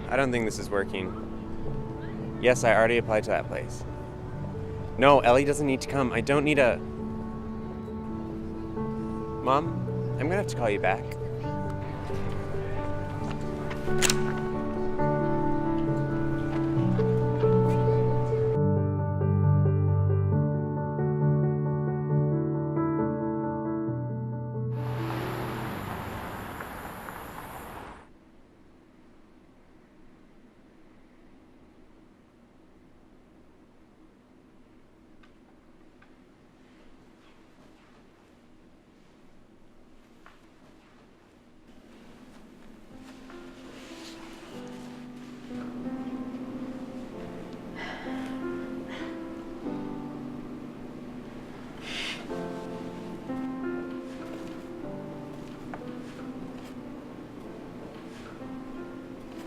I don't think this is working. Yes, I already applied to that place. No, Ellie doesn't need to come. I don't need a... Mom, I'm gonna have to call you back.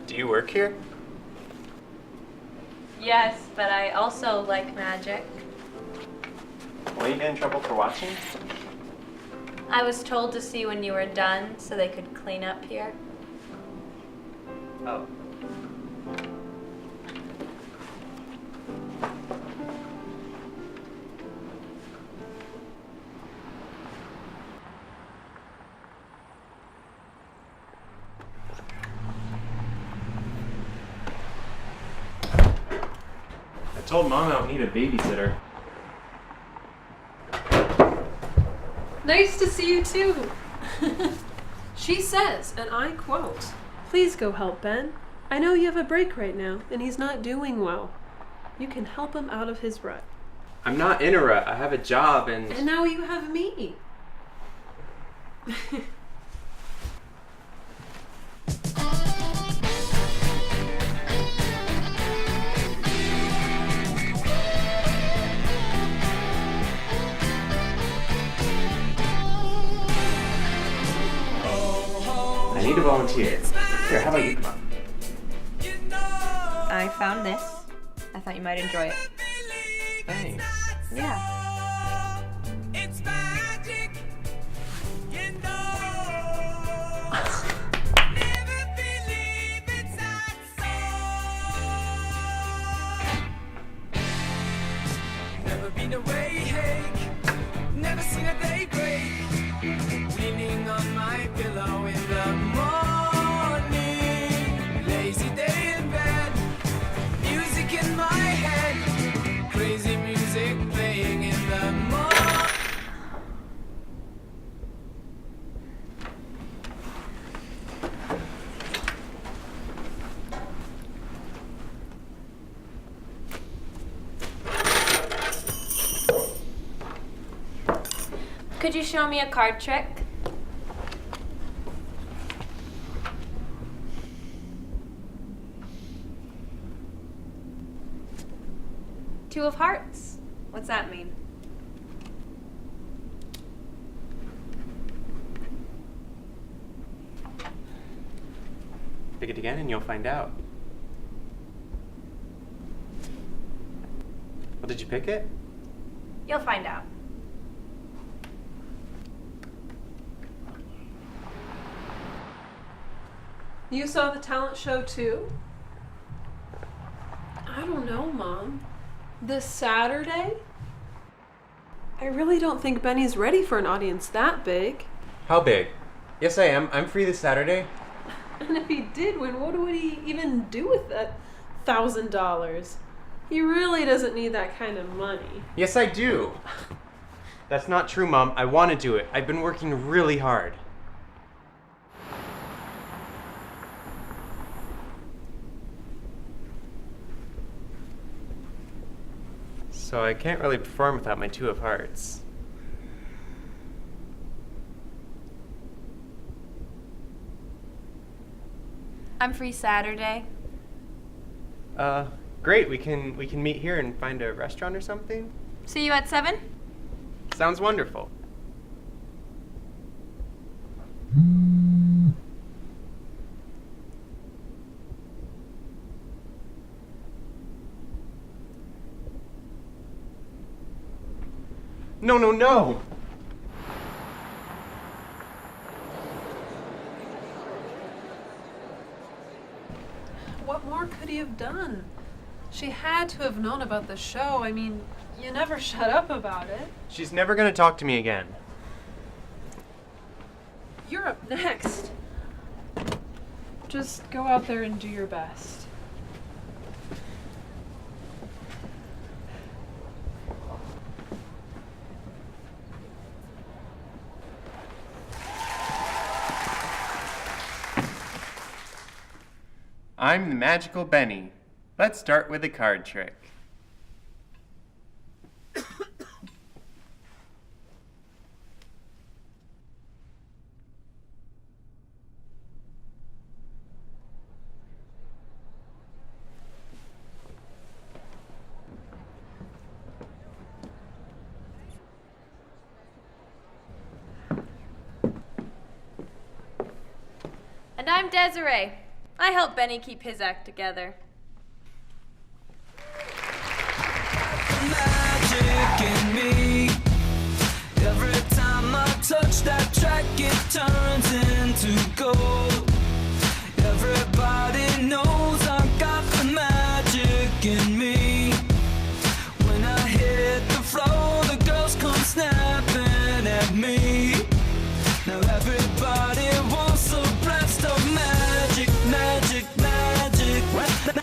Do you work here? Yes, but I also like magic. Will you get in trouble for watching? I was told to see when you were done so they could clean up here. Oh. I told Mom I don't need a babysitter. Nice to see you too. She says, and I quote, "Please go help Ben. I know you have a break right now, and he's not doing well. You can help him out of his rut." I'm not in a rut. I have a job and... And now you have me. I need to volunteer. Here, how about you come up? I found this. I thought you might enjoy it. Thanks. Yeah. Never been awake, never seen a day break. Leaning on my pillow in the morning. Lazy day in bed, music in my head. Crazy music playing in the morning. Could you show me a card trick? Two of hearts. What's that mean? Pick it again and you'll find out. Well, did you pick it? You'll find out. You saw the talent show too? I don't know, Mom. This Saturday? I really don't think Benny's ready for an audience that big. How big? Yes, I am. I'm free this Saturday. And if he did win, what would he even do with that $1,000? He really doesn't need that kind of money. Yes, I do. That's not true, Mom. I want to do it. I've been working really hard. So I can't really perform without my two of hearts. I'm free Saturday. Great. We can meet here and find a restaurant or something. See you at 7? Sounds wonderful. No, no, no! What more could he have done? She had to have known about the show. I mean, you never shut up about it. She's never gonna talk to me again. You're up next. Just go out there and do your best. I'm the magical Benny. Let's start with a card trick. And I'm Desiree. I help Benny keep his act together. Magic in me. Every time I touch that track, it turns into gold. Everybody knows I got the magic in me. When I hit the floor, the girls come snapping at me. Now everybody wants a blast of magic, magic, magic.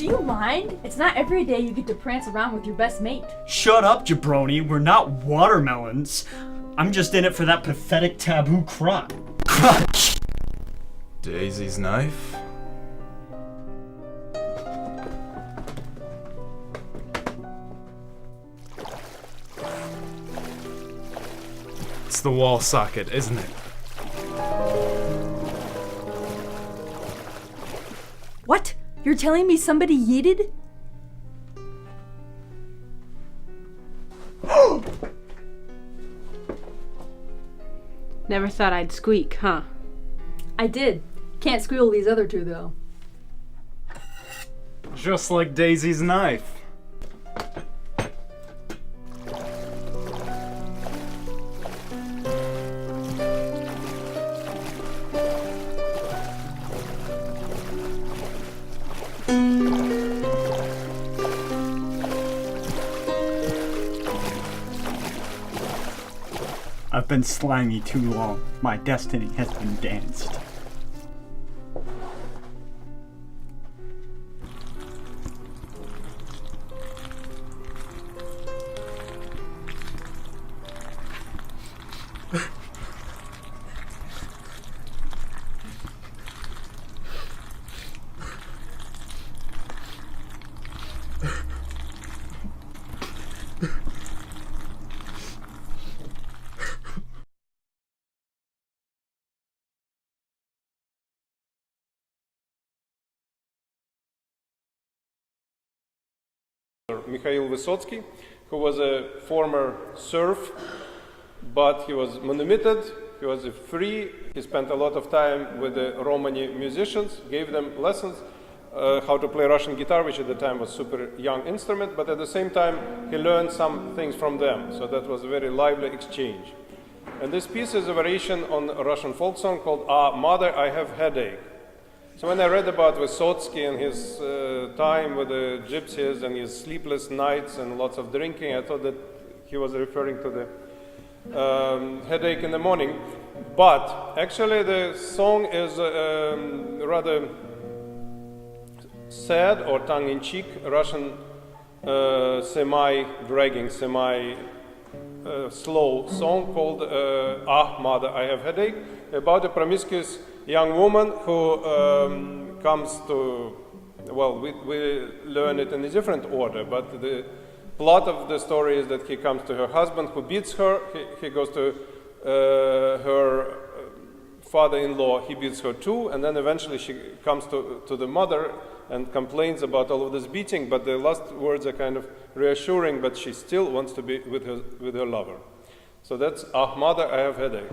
Do you mind? It's not every day you get to prance around with your best mate. Shut up, jabroni. We're not watermelons. I'm just in it for that pathetic taboo crime. Crunch! Daisy's knife? It's the wall socket, isn't it? What? You're telling me somebody yeeted? Never thought I'd squeak, huh? I did. Can't squeal these other two, though. Just like Daisy's knife. I've been slimy too long. My destiny has been danced. Mikhail Vysotsky, who was a former serf, but he was manumitted, he was free, he spent a lot of time with the Romani musicians, gave them lessons how to play Russian guitar, which at the time was a super young instrument, but at the same time he learned some things from them, so that was a very lively exchange. And this piece is a variation on a Russian folk song called Ah, Mother, I Have Headache. So when I read about Vysotsky and his time with the gypsies and his sleepless nights and lots of drinking, I thought that he was referring to the headache in the morning. But actually the song is rather sad or tongue-in-cheek Russian semi-dragging, semi-slow song called Ah, Mother, I Have Headache, about a promiscuous young woman who comes to, well, we learn it in a different order, but the plot of the story is that he comes to her husband who beats her, he goes to her father-in-law, he beats her too, and then eventually she comes to the mother and complains about all of this beating, but the last words are kind of reassuring, but she still wants to be with her lover. So that's Ah, Mother, I Have Headache.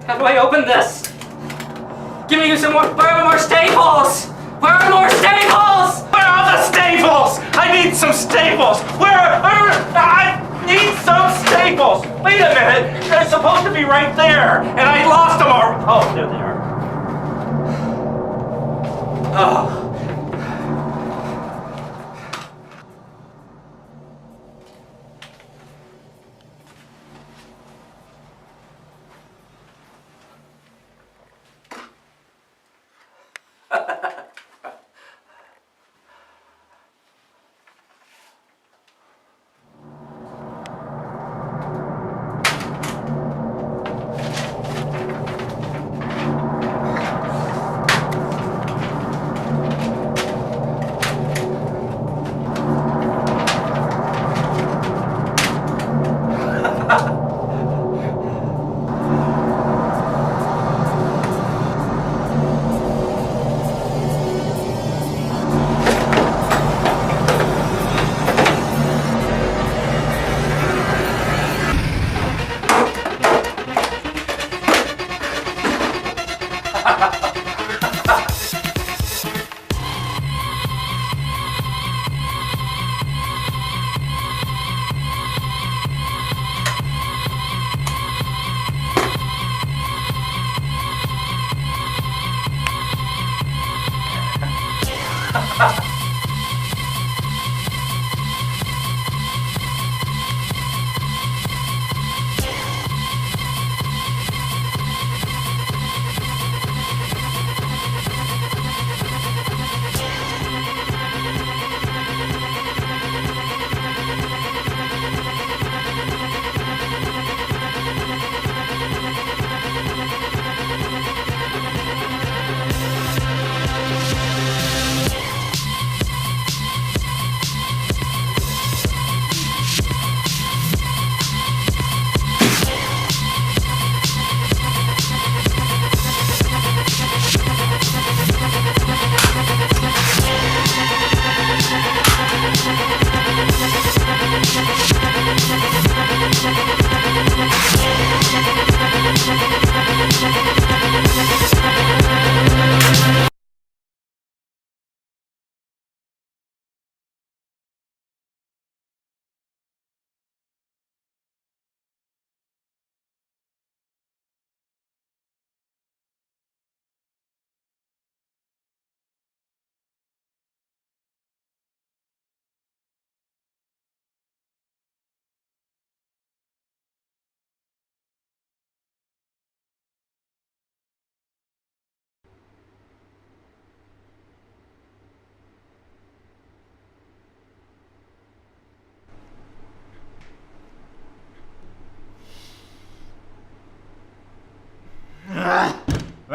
How do I open this? Give me some more. Where are more staples? Where are more staples? Where are the staples? I need some staples. I need some staples. Wait a minute. They're supposed to be right there, and I lost them. Oh, there they are. Oh.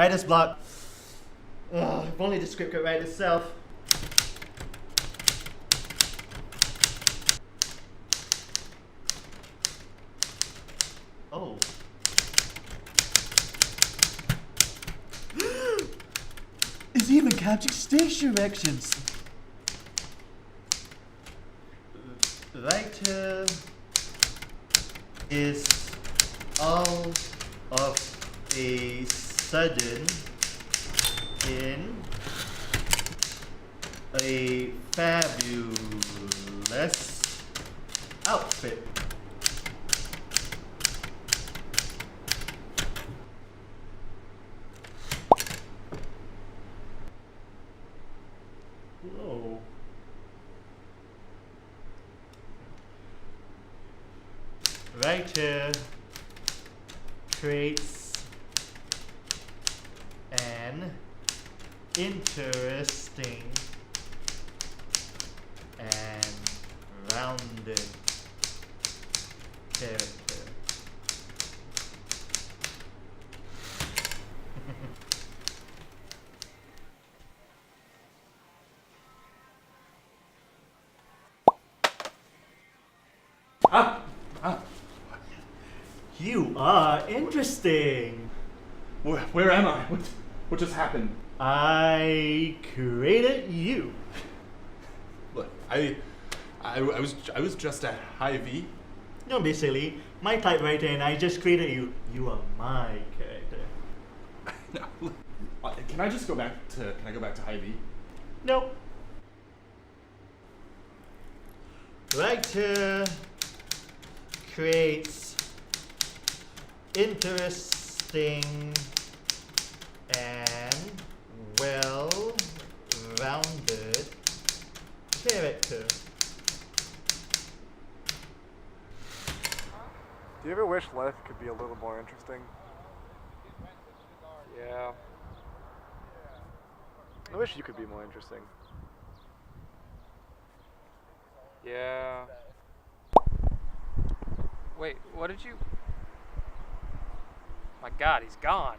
Writer's block. Ugh, if only the script could write itself. Oh. It's even capturing stage directions. Writer is all of a sudden in a fabulous outfit. Whoa. Writer creates an interesting and rounded character. You are interesting. Where am I? What just happened? I created you. Look, I was just at Hy-Vee. Don't be silly. My typewriter and I just created you. You are my character. No, look, can I go back to Hy-Vee? Nope. Writer creates interesting and well-rounded character. Do you ever wish life could be a little more interesting? Yeah. I wish you could be more interesting. Yeah. Wait, what did you... My God, he's gone.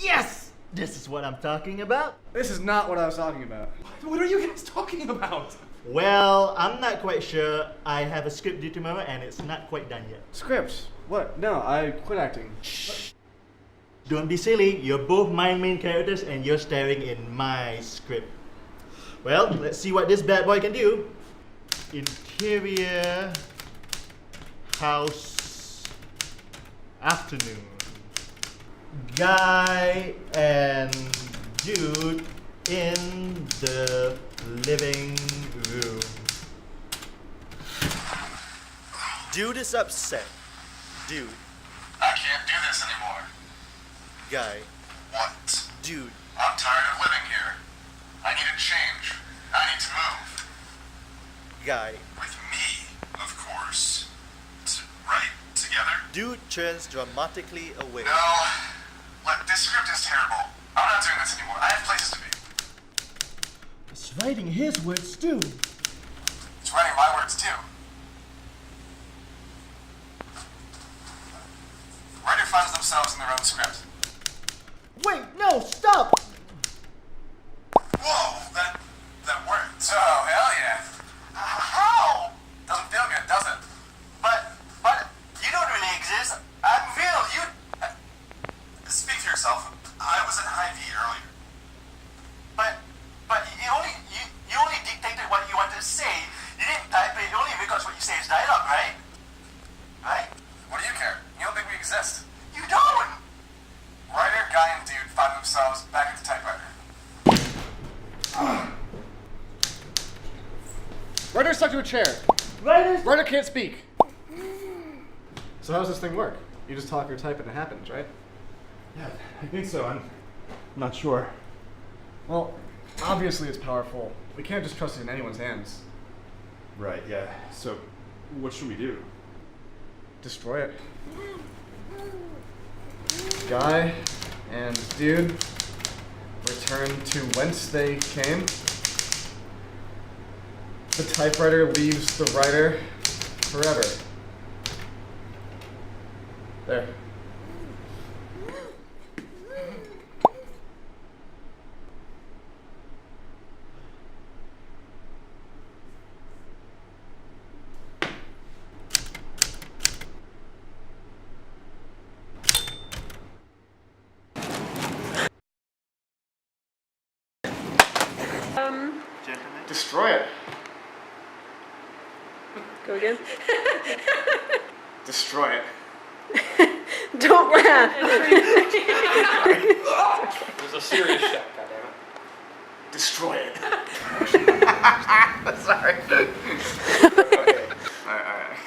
Yes! This is what I'm talking about. This is not what I was talking about. What are you guys talking about? Well, I'm not quite sure. I have a script due tomorrow and it's not quite done yet. Script? What? No, I quit acting. Shh. Don't be silly. You're both my main characters and you're starring in my script. Well, let's see what this bad boy can do. Interior house afternoon. Guy and dude in the living room. Dude is upset. Dude. I can't do this anymore. Guy. What? Dude. I'm tired of living here. I need a change. I need to move. Guy. With me, of course. Right? Together? Dude turns dramatically away. No. Look, this script is terrible. I'm not doing this anymore. I have places to be. It's writing his words too. It's writing my words too. Writer finds themselves in their own script. Wait, no, stop! Whoa, that worked. Oh, hell yeah. How? Doesn't feel good, does it? But you don't really exist. I'm real. You speak for yourself. I was at Hy-Vee earlier. But you only dictated what you wanted to say. You didn't type it. Only because what you say is dialogue, right? Right? What do you care? You don't think we exist. You don't. Writer, guy, and dude find themselves back at the typewriter. Writer's stuck to a chair. Writer can't speak. So how does this thing work? You just talk or type and it happens, right? Yeah, I think so. I'm not sure. Well, obviously it's powerful. We can't just trust it in anyone's hands. Right, yeah. So, what should we do? Destroy it. Guy and dude return to whence they came. The typewriter leaves the writer forever. There. Gentlemen. Destroy it. Go again. Destroy it. Don't laugh. It was a serious shot, goddammit. Destroy it. Sorry. Okay. Alright.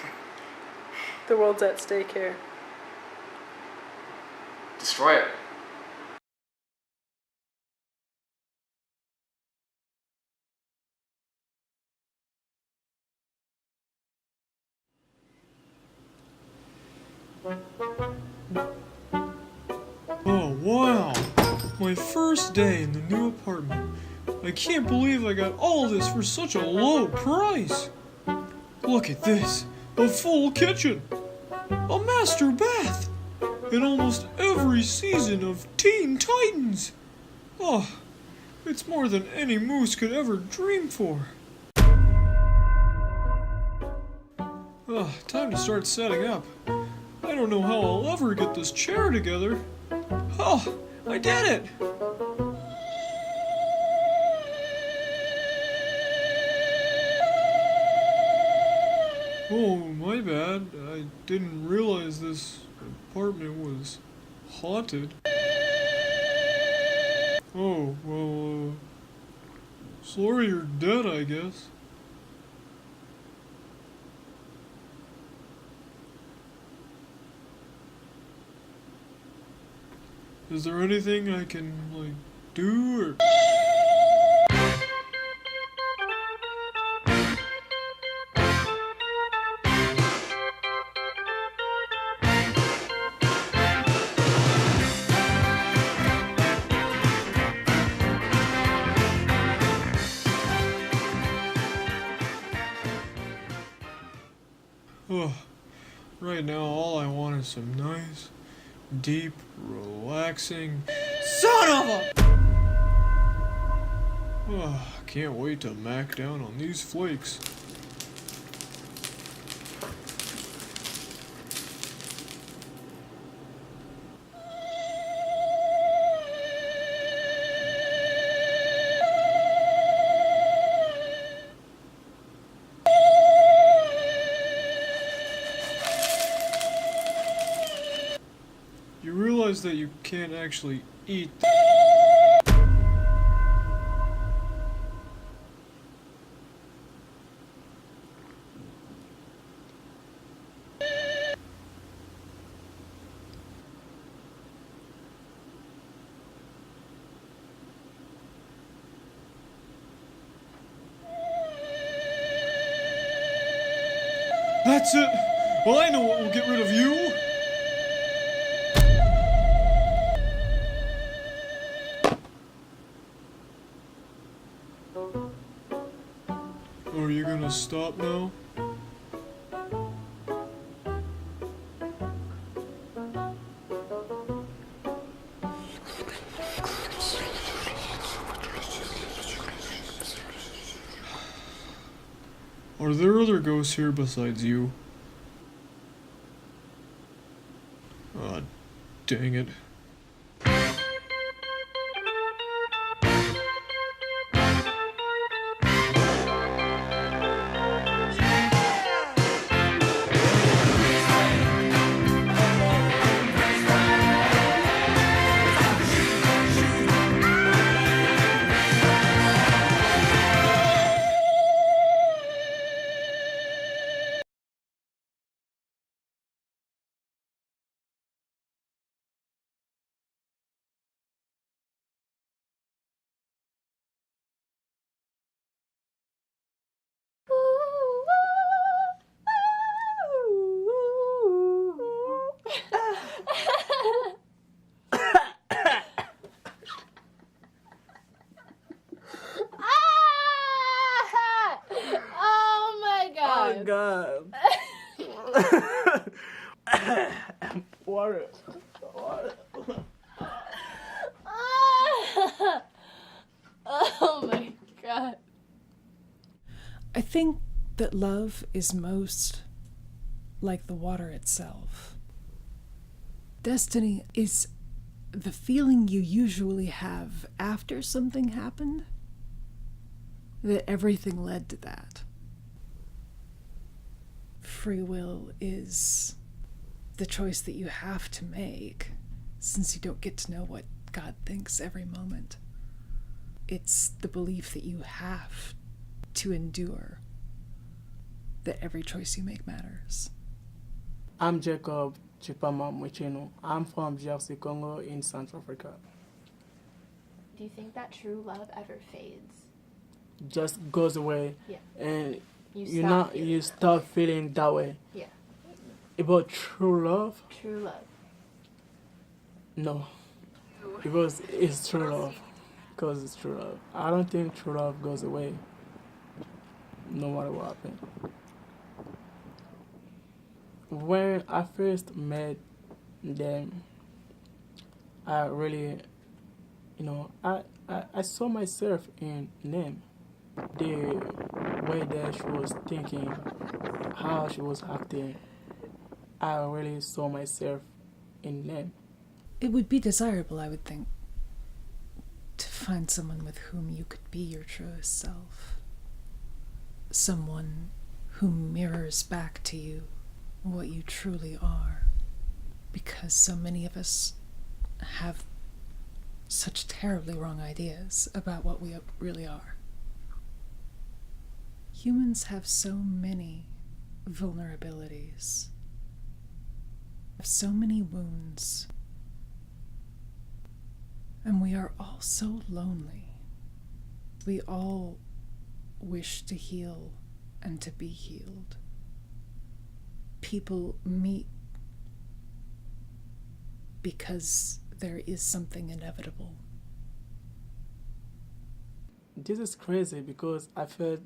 The world's at stake here. Destroy it. Oh, wow! My first day in the new apartment. I can't believe I got all this for such a low price! Look at this! A full kitchen! A master bath! And almost every season of Teen Titans! Oh, it's more than any moose could ever dream for. Time to start setting up. I don't know how I'll ever get this chair together. Oh, I did it! Oh, my bad. I didn't realize this apartment was haunted. Oh, well, sorry you're dead, I guess. Is there anything I can, like, do, or...? Oh, right now all I want is some nice, deep, relaxing son of a... Oh, can't wait to mac down on these flakes. You realize that you can't actually eat. That's it! Well, I know what will get rid of you! Are you gonna stop now? Are there other ghosts here besides you? Ah, dang it. Oh my god. Water. Oh my god. I think that love is most like the water itself. Destiny is the feeling you usually have after something happened, that everything led to that. Free will is the choice that you have to make, since you don't get to know what God thinks every moment. It's the belief that you have to endure, that every choice you make matters. I'm Jacob Chipama Mwecheno. I'm from DRC Congo in Central Africa. Do you think that true love ever fades? Just goes away, Yeah. and You you start feeling that way. Yeah. About true love? True love. No, because it's true love. Because it's true love. I don't think true love goes away, no matter what happens. When I first met them, I really, I saw myself in them. The way that she was thinking, how she was acting, I really saw myself in them. It would be desirable, I would think, to find someone with whom you could be your truest self. Someone who mirrors back to you what you truly are. Because so many of us have such terribly wrong ideas about what we really are. Humans have so many vulnerabilities, have so many wounds, and we are all so lonely. We all wish to heal and to be healed. People meet because there is something inevitable. This is crazy because I felt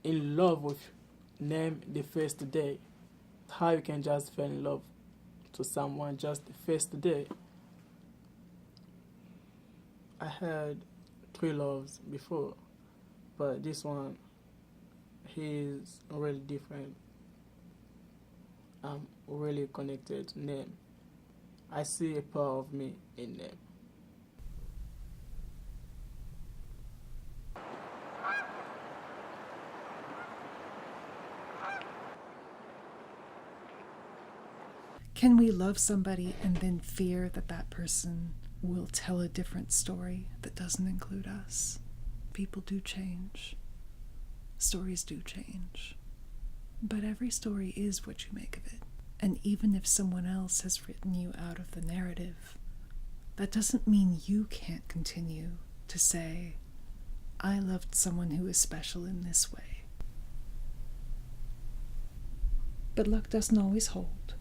in love with them the first day. How you can just fall in love to someone just the first day? I had 3 loves before, but this one, he's really different. I'm really connected to them. I see a part of me in them. Can we love somebody and then fear that that person will tell a different story that doesn't include us? People do change. Stories do change. But every story is what you make of it. And even if someone else has written you out of the narrative, that doesn't mean you can't continue to say, I loved someone who is special in this way. But luck doesn't always hold.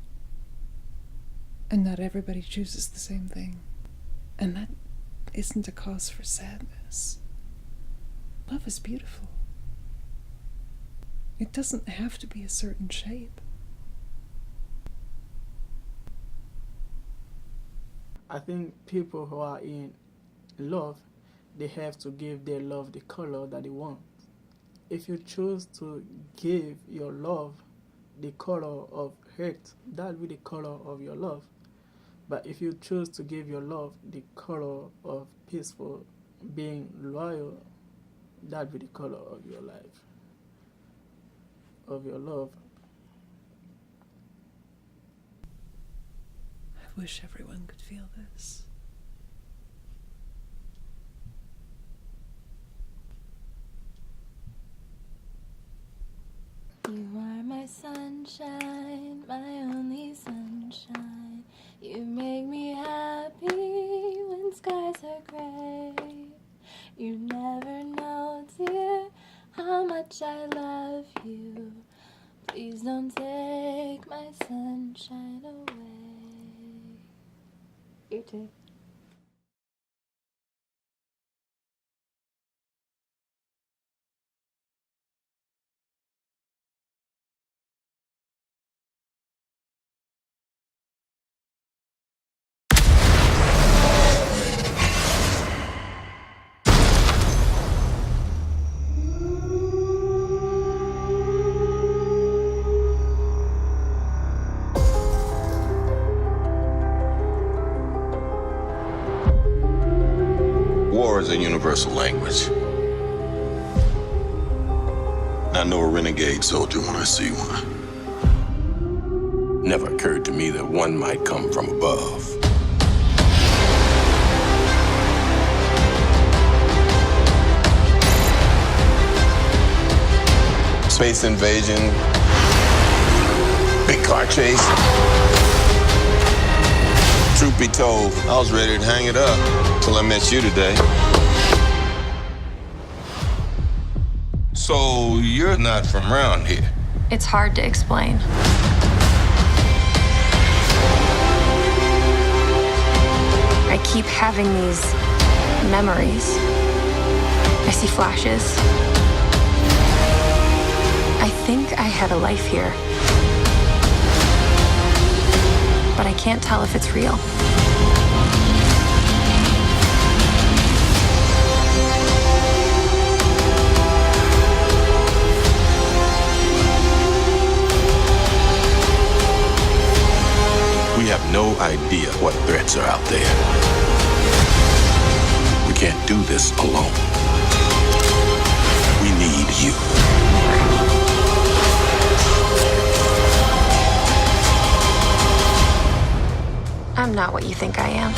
And not everybody chooses the same thing. And that isn't a cause for sadness. Love is beautiful. It doesn't have to be a certain shape. I think people who are in love, they have to give their love the color that they want. If you choose to give your love the color of hate, that will be the color of your love. But if you choose to give your love the color of peaceful, being loyal, that will be the color of your life, of your love. I wish everyone could feel this. You are my sunshine, my only sunshine. You make me happy when skies are gray. You never know, dear, how much I love you. Please don't take my sunshine away. You too. War is a universal language. I know a renegade soldier when I see one. Never occurred to me that one might come from above. Space invasion, big car chase. Truth be told, I was ready to hang it up till I met you today. So you're not from around here? It's hard to explain. I keep having these memories. I see flashes. I think I had a life here. But I can't tell if it's real. We have no idea what threats are out there. We can't do this alone. We need you. I'm not what you think I am.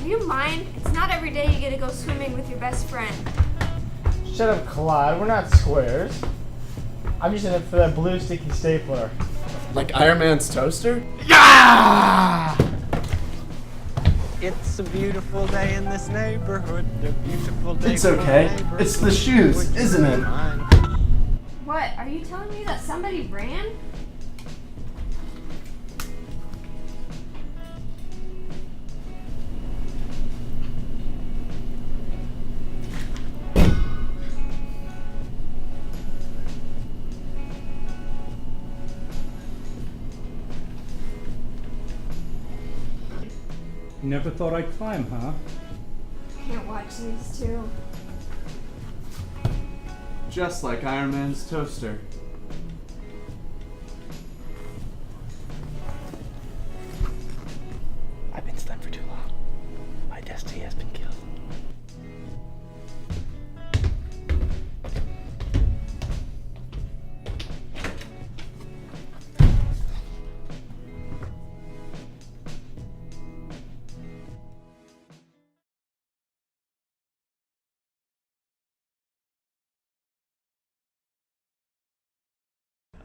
Do you mind? It's not every day you get to go swimming with your best friend. Shut up, Clyde. We're not squares. I'm just in it for that blue sticky stapler. Like Iron Man's toaster? Yeah! It's a beautiful day in this neighborhood. A beautiful day. It's okay. It's the shoes, isn't it? What? Are you telling me that somebody ran? Never thought I'd climb, huh? Can't watch these two. Just like Iron Man's toaster. I've been stuck for too long. My destiny has been killed.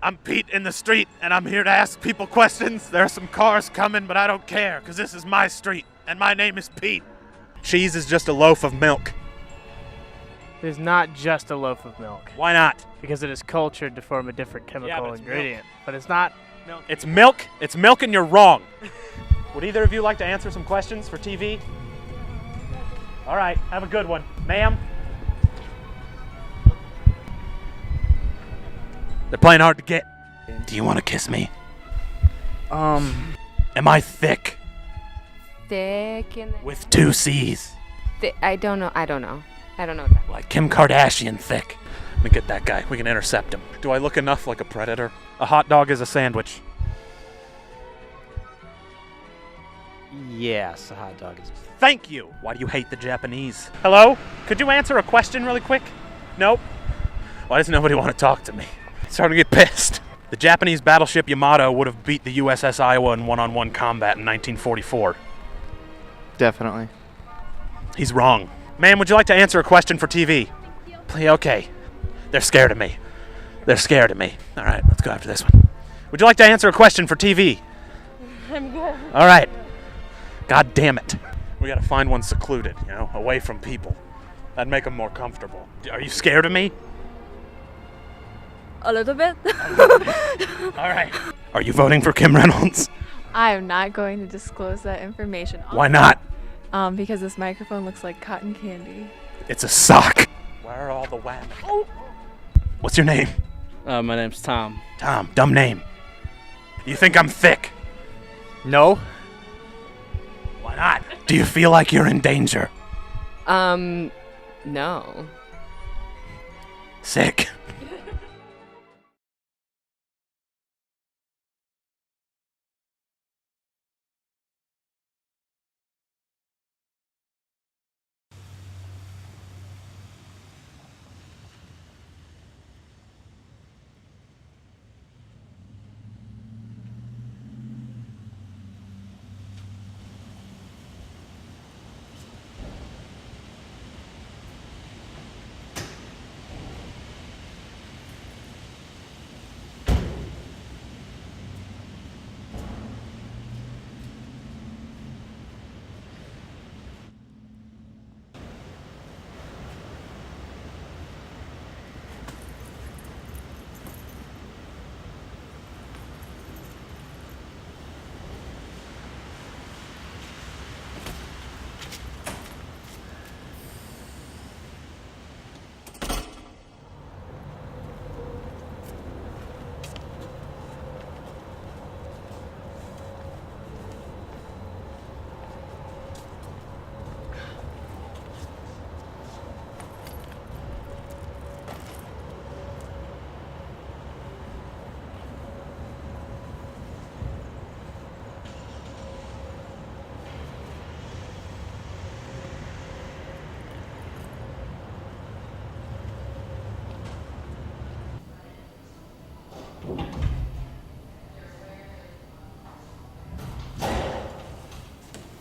I'm Pete in the street, and I'm here to ask people questions. There are some cars coming, but I don't care, because this is my street, and my name is Pete. Cheese is just a loaf of milk. It is not just a loaf of milk. Why not? Because it is cultured to form a different chemical it's ingredient. But it's not milk. It's milk. It's milk, and you're wrong. Would either of you like to answer some questions for TV? All right, have a good one. Ma'am? They're playing hard to get. Do you want to kiss me? Am I thick? Thick in With 2 C's. I don't know. I don't know that. Like Kim Kardashian thick. Let me get that guy. We can intercept him. Do I look enough like a predator? A hot dog is a sandwich. Yes, a hot dog is. Thank you. Why do you hate the Japanese? Hello? Could you answer a question really quick? Nope. Why does nobody want to talk to me? Starting to get pissed. The Japanese battleship Yamato would have beat the USS Iowa in one-on-one combat in 1944. Definitely. He's wrong. Ma'am, would you like to answer a question for TV? Please, okay. They're scared of me. They're scared of me. All right, let's go after this one. Would you like to answer a question for TV? I'm good. All right. God damn it. We gotta find one secluded, away from people. That'd make them more comfortable. Are you scared of me? A little bit. All right. Are you voting for Kim Reynolds? I am not going to disclose that information. Why not? Because this microphone looks like cotton candy. It's a sock. Where are all the whack? What's your name? My name's Tom. Tom, dumb name. You think I'm thick? No. Why not? Do you feel like you're in danger? No. Sick.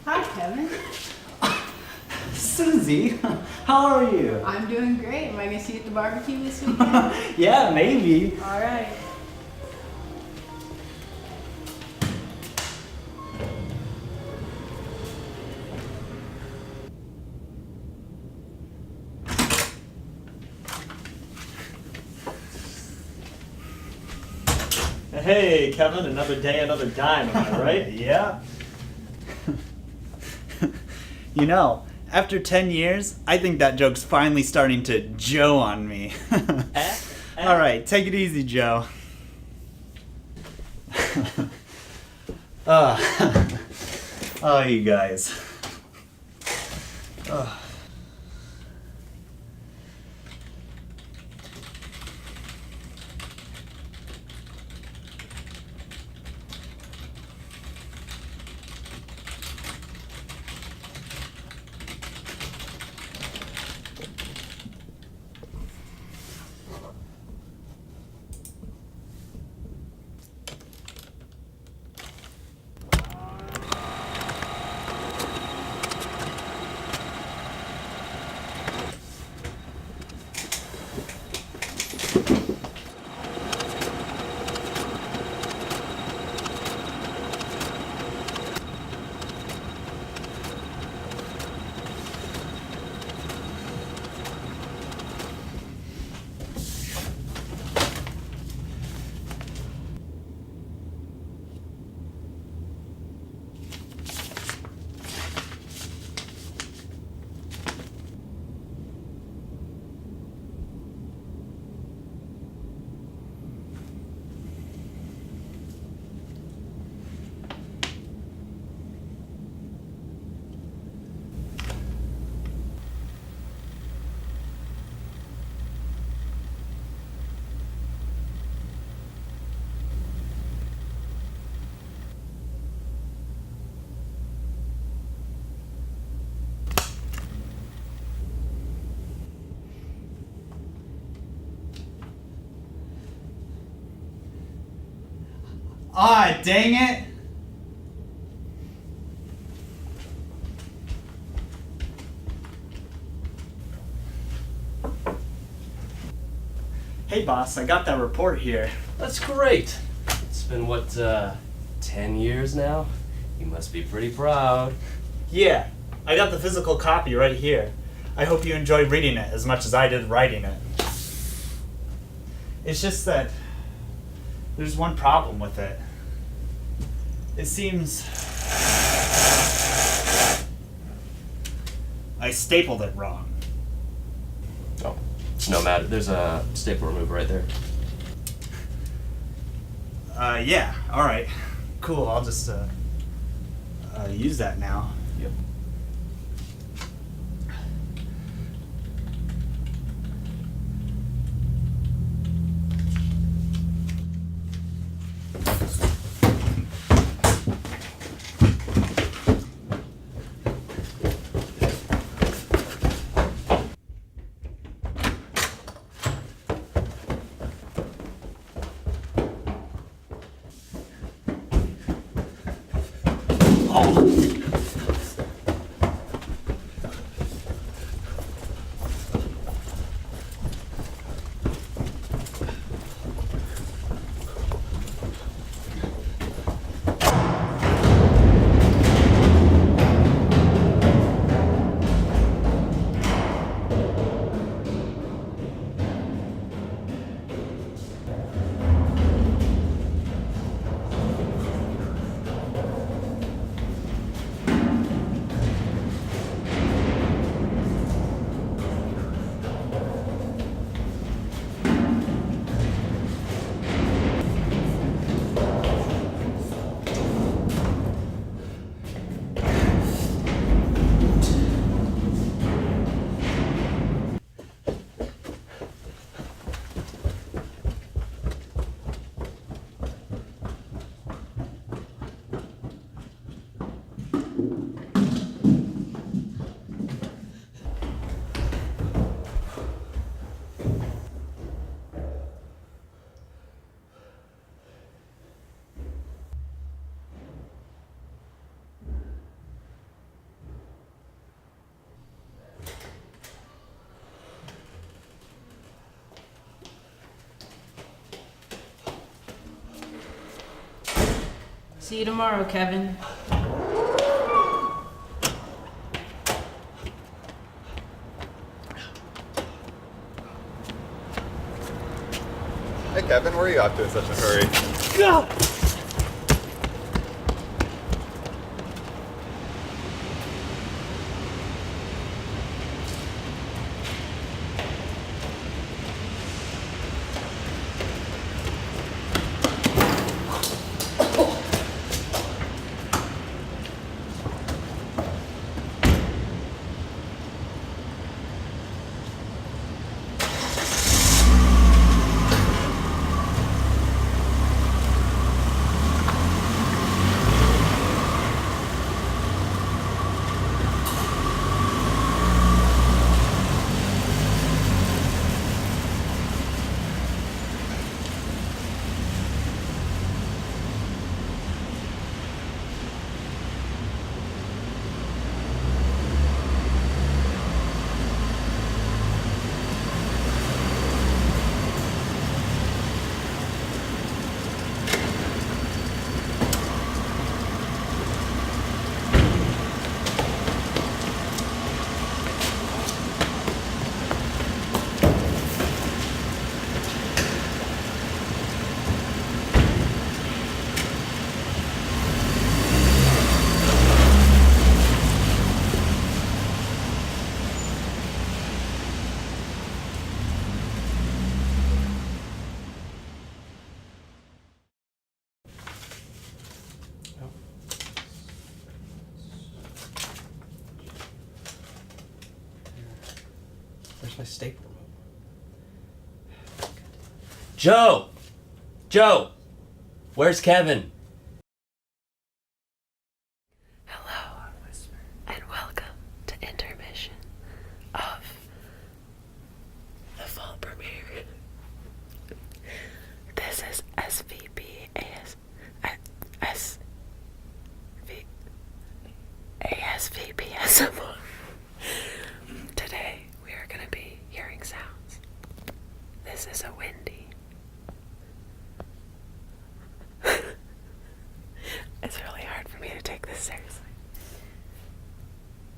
Hi, Kevin. Susie, how are you? I'm doing great. Am I going to see you at the barbecue this weekend? Yeah, maybe. All right. Hey, Kevin, another day, another dime, am I right? Yeah. You know, after 10 years, I think that joke's finally starting to Joe on me. All right, take it easy, Joe. Oh, you guys. Ah, dang it! Hey boss, I got that report here. That's great. It's been, what, 10 years now? You must be pretty proud. Yeah, I got the physical copy right here. I hope you enjoy reading it as much as I did writing it. It's just that there's one problem with it. It seems I stapled it wrong. Oh, it's no matter. There's a staple remover right there. Yeah, alright. Cool, I'll just use that now. Yep. See you tomorrow, Kevin. Hey Kevin, where are you off to in such a hurry? Go! Where's my staple remover? Joe! Joe! Where's Kevin? Hello, and welcome to intermission of the fall premiere. This is SVP AS. I SVP ASMR. Today we are going to be hearing sounds. This is a windy. It's really hard for me to take this seriously.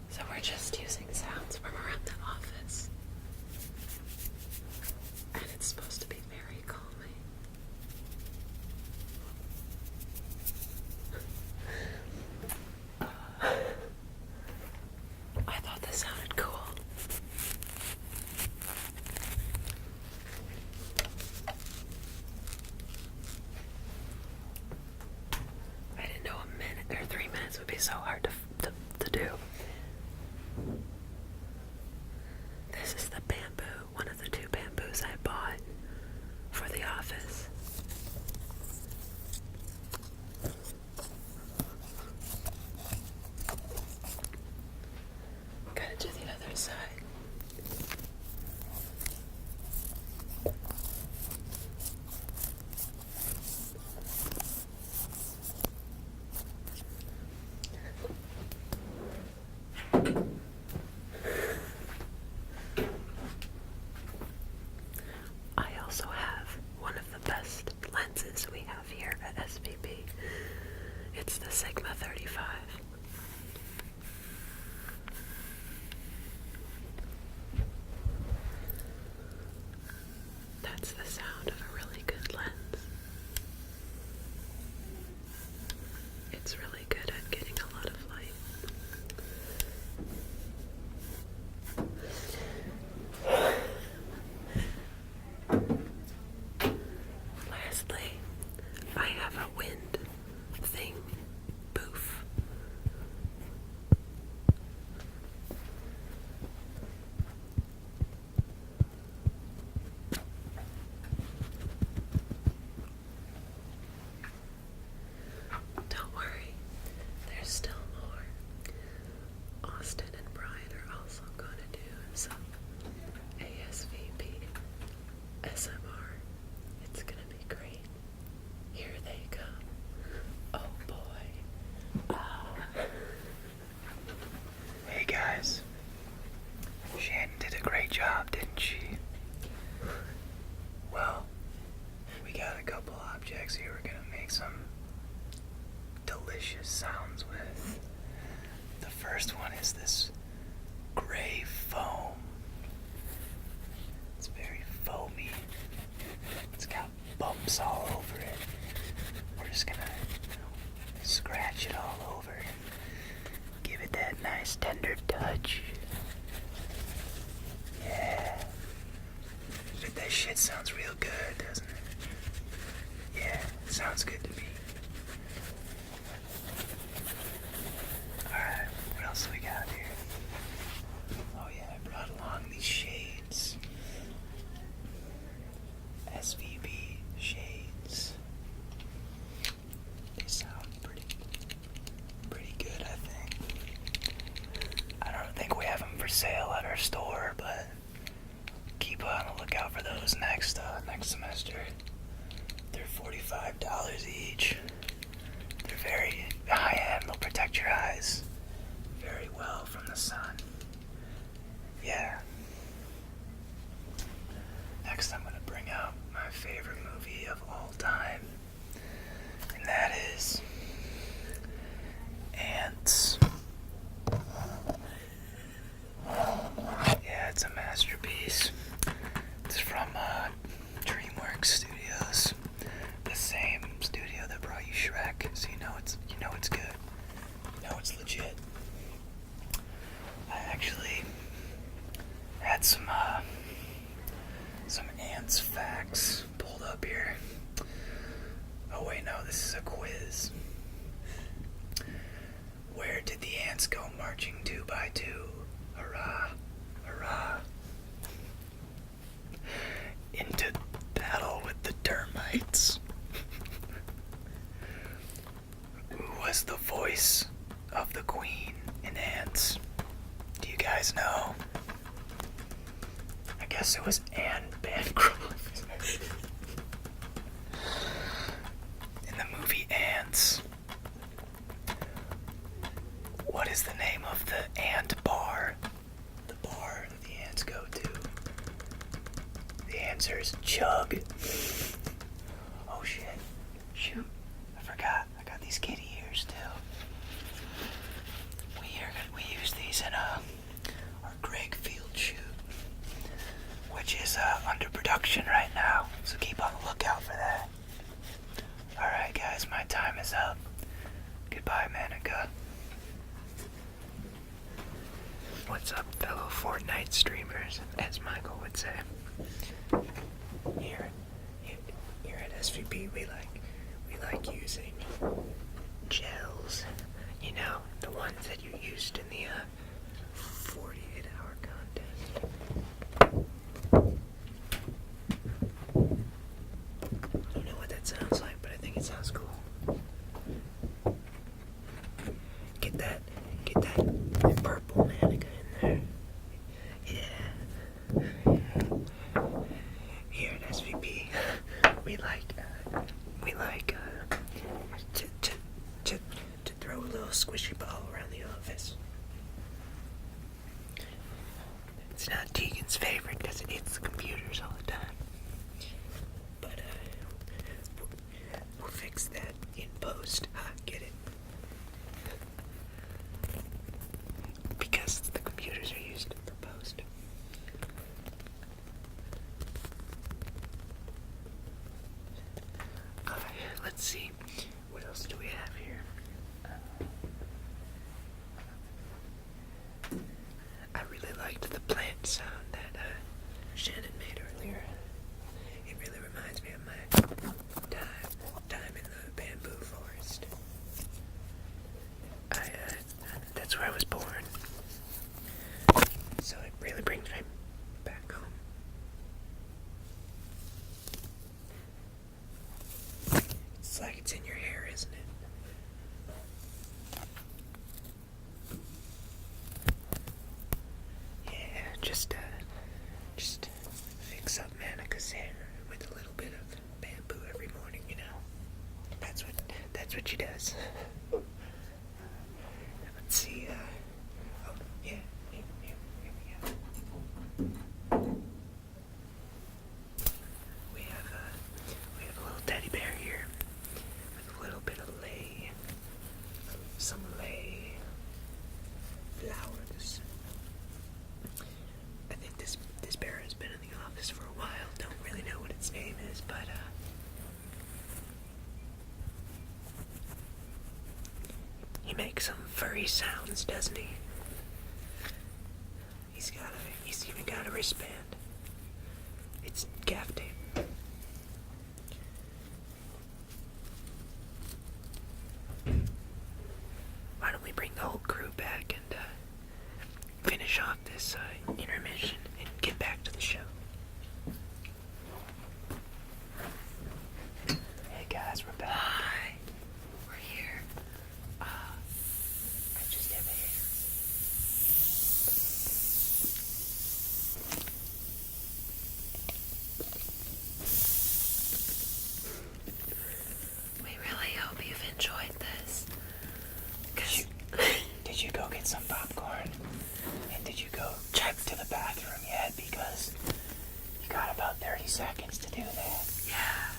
So we're just using sounds from around the office. And it's supposed to be very calming. I thought this sounded cool. I didn't know a minute or 3 minutes would be so hard to do. This is the bamboo, one of the 2 bamboos I bought for the office. Gotta do the other side. I also have one of the best lenses we have here at SVP. It's the Sigma 35. That's the sound of a really good lens. It's really good at getting a lot of light. Lastly, I have a wind thing booth. Don't worry, there's still more. Austin and Brian are also going to do some ASVP SMR. It's going to be great. Here they come. Oh boy. Hey guys. Shannon did a great job, didn't she? Well, we got a couple objects here we're gonna make some delicious sounds with. The first one is this gray foam. It's very foamy. It's got bumps all over it. We're just gonna scratch it all over and give it that nice tender touch. Yeah. But that shit sounds real good, doesn't it? Yeah, it sounds good to me. Alright, what else do we got here? Oh yeah, I brought along these shades. SVP shades. They sound pretty good, I think. I don't think we have them for sale at our store, but keep on the lookout for those next semester. They're $45 each. They're very high-end. They'll protect your eyes very well from the sun. Yeah. Next, I'm gonna bring out my favorite movie of all time, and that is Ants. Yeah, it's a masterpiece. It's from DreamWorks Studios, the same studio that brought you Shrek. So you know it's good. You know it's legit. I actually had some ants facts pulled up here. Oh wait, no, this is a quiz. Where did the ants go marching 2 by 2? Hurrah, hurrah. Into battle with the termites. Who was the voice of the queen in Ants? Do you guys know? I guess it was Anne Bancroft. In the movie Ants, What is the name of the ant bar? The bar the ants go to. The answer is Chug. Oh shit. Shoot. I forgot. I got these kitty ears too. We use these in our Greg Field shoot, which is under production right now, so keep on the lookout for that. Alright guys, my time is up. Goodbye, Manica. What's up, fellow Fortnite streamers, as Michael would say. Here at SVP, we like using gels. You know, the ones that you used in the 48-hour contest. I don't know what that sounds like, but I think it sounds cool. Get that purple Manica in there. Yeah. Here at SVP, we like to throw a little squishy ball around the office. It's not Tegan's favorite because it hits the computers all the time. But we'll fix that in post. Get it? Because the computers are used for post. Let's see. What else do we have here? I really liked the plant sound that Shannon made earlier. It really reminds me of my time in the bamboo forest. That's where I was born. So it really brings me back home. It's like it's in your hair, isn't it? Yeah, just fix up Manica's hair with a little bit of bamboo every morning, you know. That's what she does. Let's see, oh yeah, here we go. We have a little teddy bear here with a little bit of some lay flowers. I think this bear has been in the office for a while. Don't really know what its name is, but he makes some furry sounds, doesn't he? He's even got a wristband. It's gaff tape. Why don't we bring the whole crew back and finish off this intermission and get back to the show? Hey guys, we're back. Hi. We're here. I just have a We really hope you've enjoyed this. Did you go get some popcorn? And did you go check to the bathroom yet? Because you got about 30 seconds to do that. Yeah.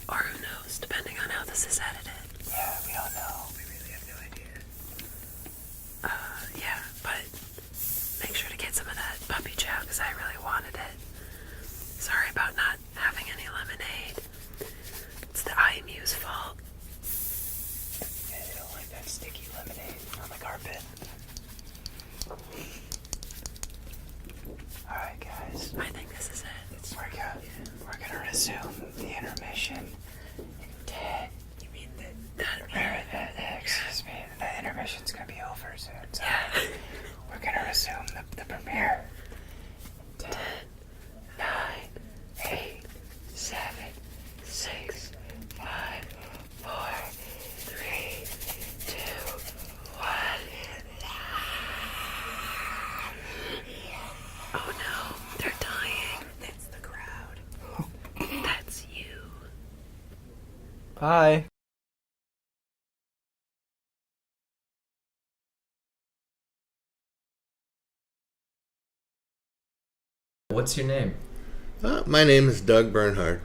Or who knows, depending on how this is edited. Yeah, we don't know. We really have no idea. Yeah, but make sure to get some of that puppy chow because I really wanted it. Sorry about not having any lemonade. It's the IMU's fault. Yeah, they don't like that sticky lemonade on the carpet. Alright guys. I think this is it. We're gonna resume the intermission in 10. You mean excuse me, the intermission's gonna be over soon. So yeah. We're gonna resume the premiere. 10, 9, 8, 7, 6, 5, 4, 3, 2, 1. Oh no, they're dying. That's the crowd. That's you. Bye. What's your name? My name is Doug Bernhardt.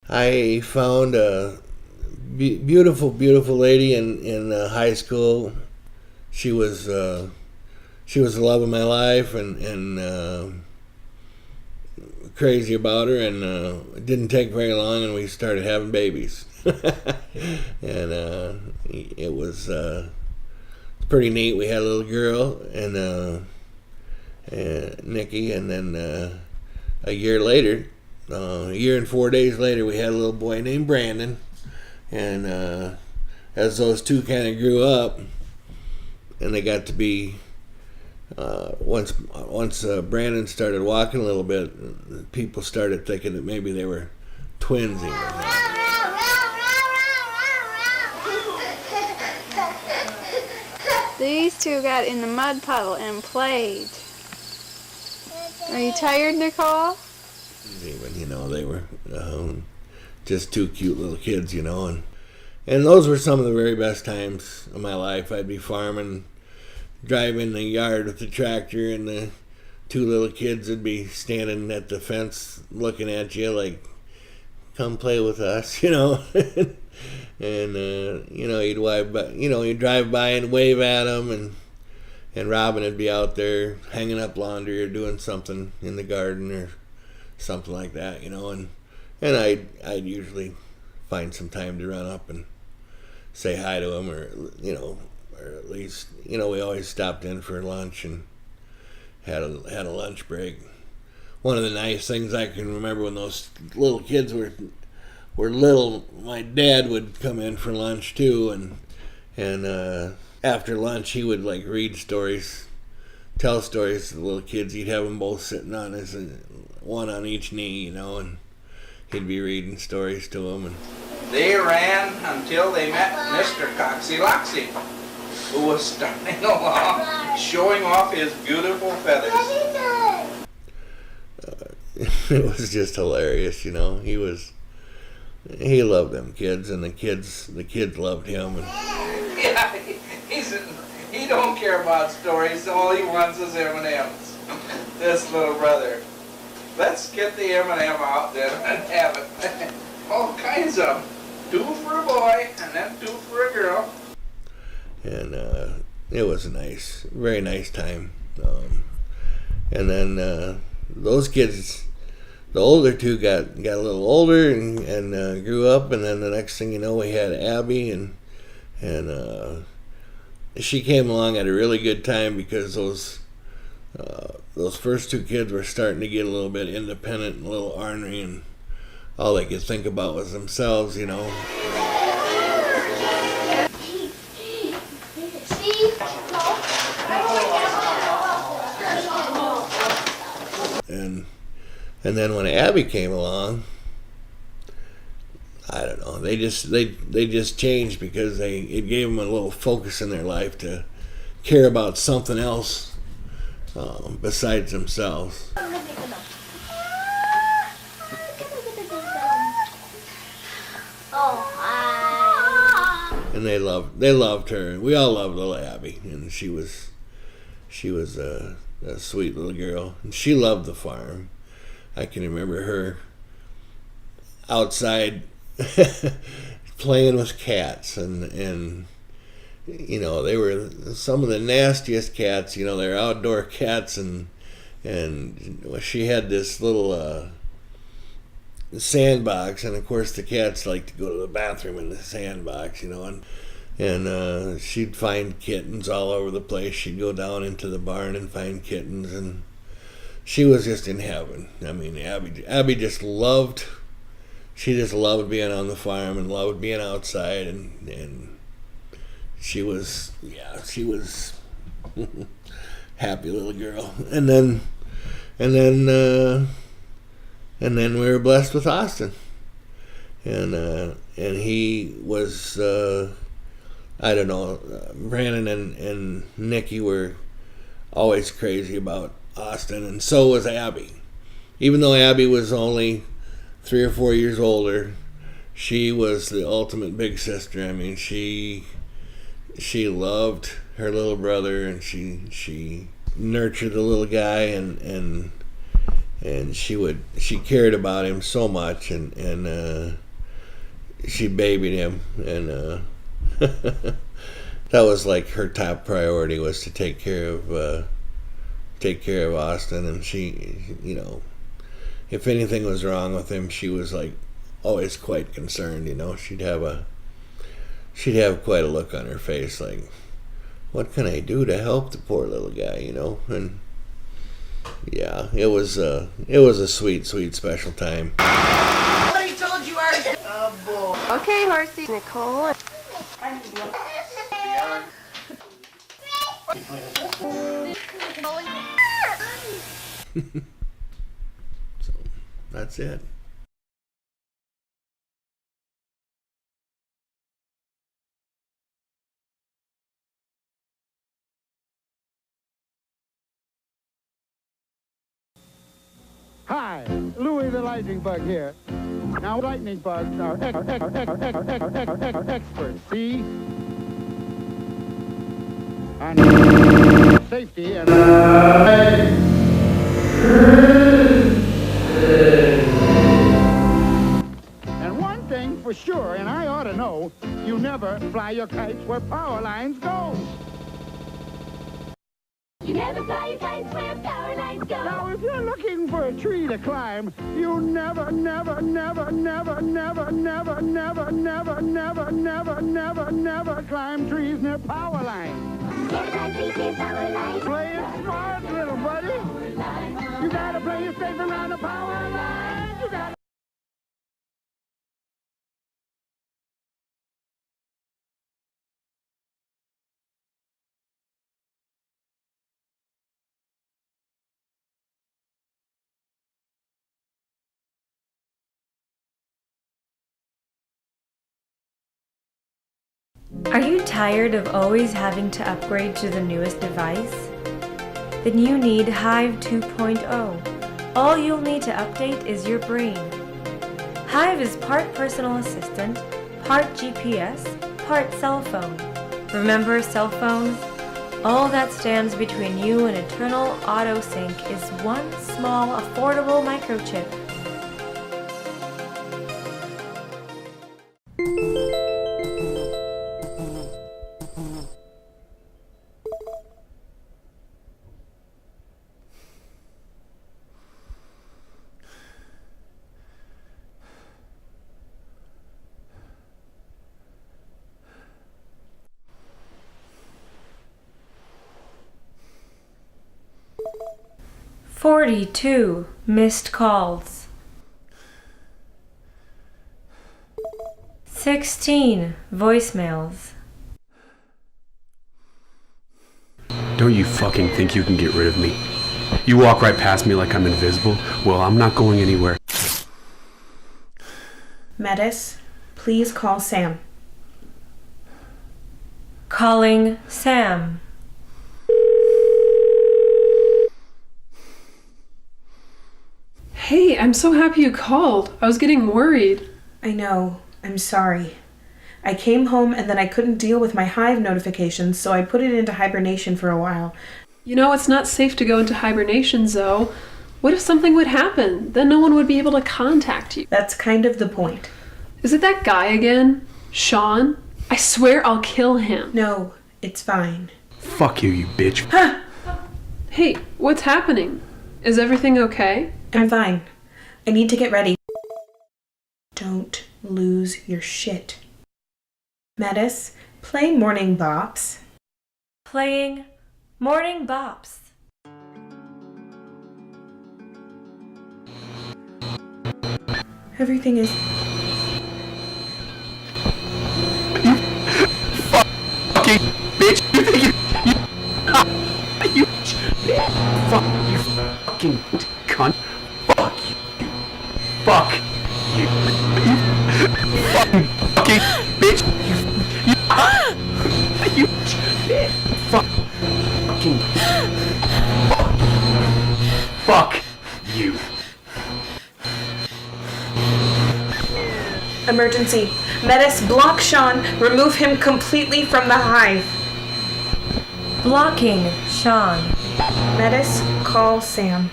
I found a beautiful lady in high school. She was the love of my life, and crazy about her, and it didn't take very long, and we started having babies. And it was pretty neat. We had a little girl, and Nikki, and then a year later, a year and 4 days later, we had a little boy named Brandon. And as those two kind of grew up, and they got to be, once Brandon started walking a little bit, people started thinking that maybe they were twins even. These two got in the mud puddle and played. Are you tired, Nicole? Even, they were just two cute little kids, and those were some of the very best times of my life. I'd be farming, driving the yard with the tractor, and the two little kids would be standing at the fence looking at you like, come play with us, and you'd drive by and wave at them, and Robin would be out there hanging up laundry or doing something in the garden or something like that, and I'd usually find some time to run up and say hi to him, or at least, we always stopped in for lunch and had a lunch break. One of the nice things I can remember when those little kids were little, my dad would come in for lunch too, and after lunch he would read stories, tell stories to the little kids. He'd have them both sitting on one on each knee, and he'd be reading stories to them. And they ran until they met Mr. Coxie Loxie, who was starting along, showing off his beautiful feathers. It was just hilarious, He loved them kids, and the kids loved him. And Yeah, he don't care about stories. All he wants is M&Ms. This little brother. Let's get the M&M out then and have it. All kinds of them. 2 for a boy and then 2 for a girl. And it was a very nice time. And then those kids, the older two got a little older and grew up, and then the next thing you know, we had Abby, and she came along at a really good time, because those first 2 kids were starting to get a little bit independent and a little ornery, and all they could think about was themselves, And then when Abby came along, I don't know, they just changed, because it gave them a little focus in their life to care about something else besides themselves. And they loved her. We all loved little Abby, and she was a sweet little girl, and she loved the farm. I can remember her outside playing with cats, and they were some of the nastiest cats. They're outdoor cats, and she had this little sandbox, and of course the cats like to go to the bathroom in the sandbox, and she'd find kittens all over the place. She'd go down into the barn and find kittens, and she was just in heaven. I mean, Abby just loved being on the farm and loved being outside, and she was happy little girl. And then we were blessed with Austin, and he was Brandon and Nikki were always crazy about Austin, and so was Abby. Even though Abby was only 3 or 4 years older, she was the ultimate big sister. I mean, she loved her little brother, and she nurture the little guy, and she cared about him so much, and she babied him, and that was like her top priority, was to take care of Austin. And she, you know, if anything was wrong with him, she was like always quite concerned. You know, she'd have quite a look on her face, like, what can I do to help the poor little guy? You know, and yeah, it was a sweet, special time. I told you already. Oh boy. Okay, horsey. Nicole. So that's it. Hi, Louis the Lightning Bug here. Now, lightning bugs are experts, see? On safety and... And one thing for sure, and I ought to know, you never fly your kites where power lines go. You never fly your kites where power lines go. Now, if you're looking for a tree to climb, you never climb trees near power lines. Play it smart, little buddy. You gotta play it safe around the power lines. You gotta... Are you tired of always having to upgrade to the newest device? Then you need Hive 2.0. All you'll need to update is your brain. Hive is part personal assistant, part GPS, part cell phone. Remember cell phones? All that stands between you and eternal auto sync is one small, affordable microchip. "42 missed calls. 16 voicemails. Don't you fucking think you can get rid of me? You walk right past me like I'm invisible? Well, I'm not going anywhere. Metis, please call Sam. Calling Sam. Hey, I'm so happy you called. I was getting worried. I know. I'm sorry. I came home and then I couldn't deal with my Hive notifications, so I put it into hibernation for a while. You know, it's not safe to go into hibernation, Zoe. What if something would happen? Then no one would be able to contact you. That's kind of the point. Is it that guy again? Sean? I swear I'll kill him. No, it's fine. Fuck you, you bitch. Huh! Hey, what's happening? Is everything okay? I'm fine. I need to get ready. Don't lose your shit. Metis, play Morning Bops. Playing Morning Bops. Everything is... Fucking bitch! You think you fuck you fucking cunt! Fuck you! Fuck you! Fucking bitch! You fucking fuck you! Emergency. Metis, block Sean. Remove him completely from the Hive. Blocking Sean. Metis, call Sam.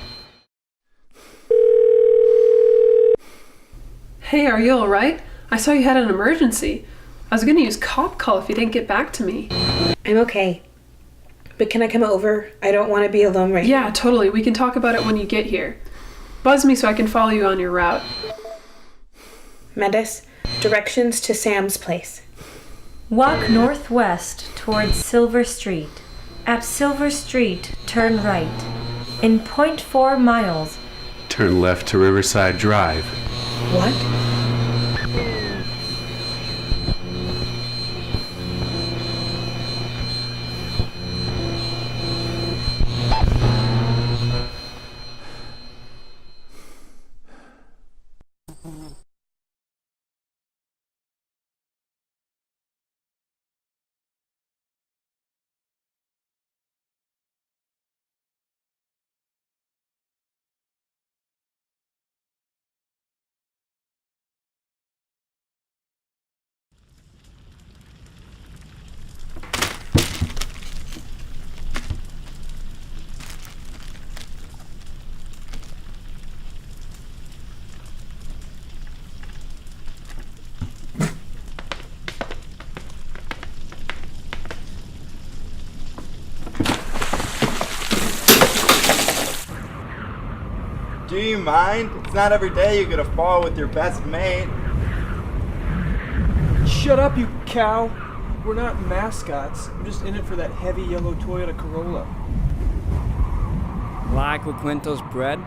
Hey, are you alright? I saw you had an emergency. I was gonna use cop call if you didn't get back to me. I'm okay. But can I come over? I don't want to be alone right now. Yeah, totally. We can talk about it when you get here. Buzz me so I can follow you on your route. Metis, directions to Sam's place. Walk northwest towards Silver Street. At Silver Street, turn right. In 0.4 miles. Turn left to Riverside Drive. What? Do you mind? It's not every day you get a fall with your best mate. Shut up, you cow! We're not mascots. I'm just in it for that heavy yellow Toyota Corolla. Like LaQuinto's bread?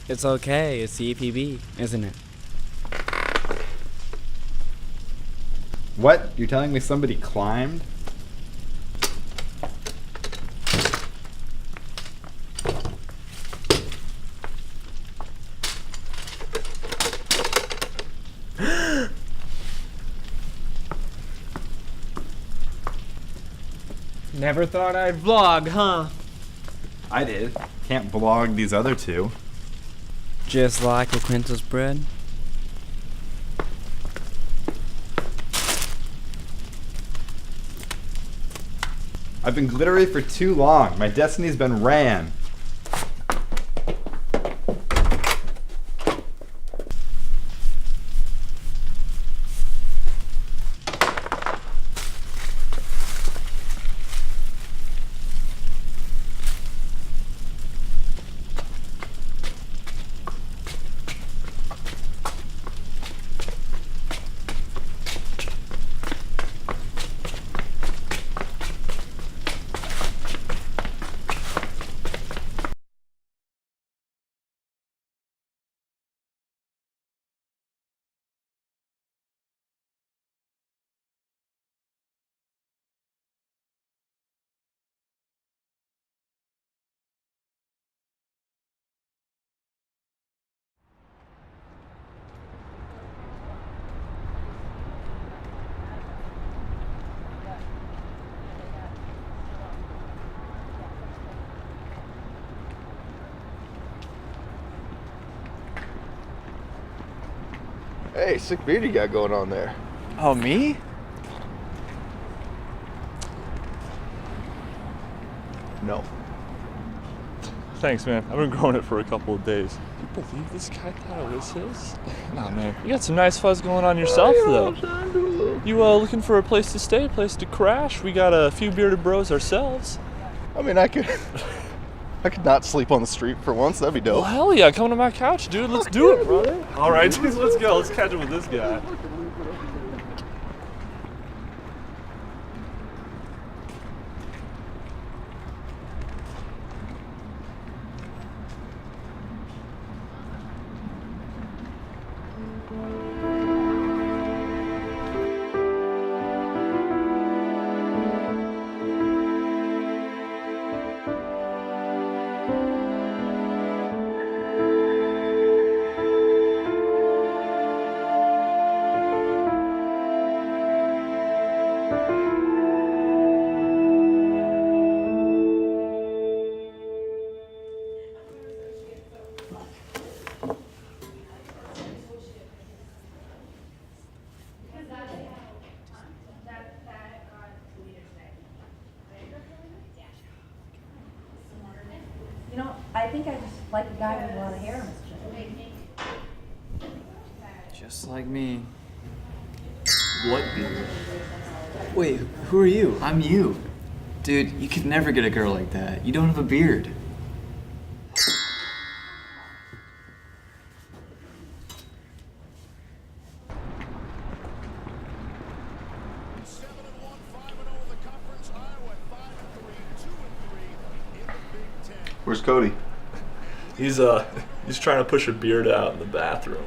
It's okay, it's the EPB, isn't it? What? You're telling me somebody climbed? Never thought I'd vlog, huh? I did. Can't blog these other two. Just like LaQuinto's bread? I've been glittery for too long. My destiny's been ran. Hey, sick beard you got going on there. Oh, me? No. Thanks, man. I've been growing it for a couple of days. You believe this guy thought it was his? Nah, man. You got some nice fuzz going on yourself, though. You looking for a place to stay, a place to crash? We got a few bearded bros ourselves. I mean, I could not sleep on the street for once. That'd be dope. Well, hell yeah. Come to my couch, dude. Let's do it, brother. All right, dudes, let's go. Let's catch up with this guy. think I just like a guy with a lot of hair on his chin. Just like me. What beard? Wait, who are you? I'm you. Dude, you could never get a girl like that. You don't have a beard. Where's Cody? He's trying to push a beard out in the bathroom.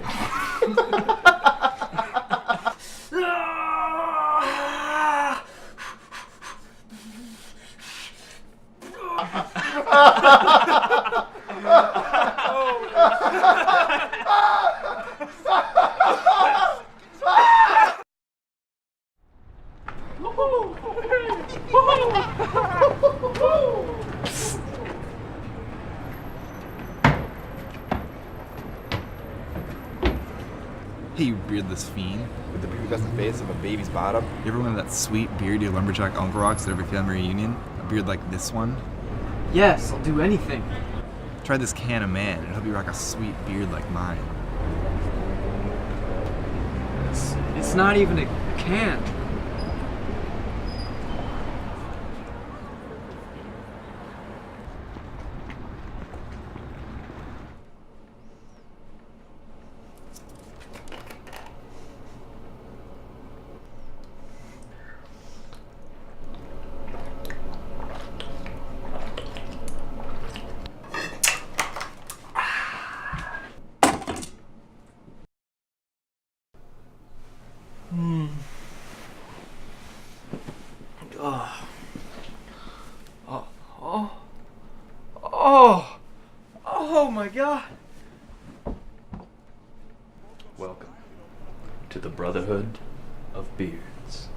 Hey, you beardless fiend. With the pubescent face of a baby's bottom. You ever remember that sweet beard your lumberjack uncle rocks at every family reunion? A beard like this one? Yes, I'll do anything. Try this can of man and help you rock a sweet beard like mine. It's not even a can. Oh my god. Welcome to the Brotherhood of Beards.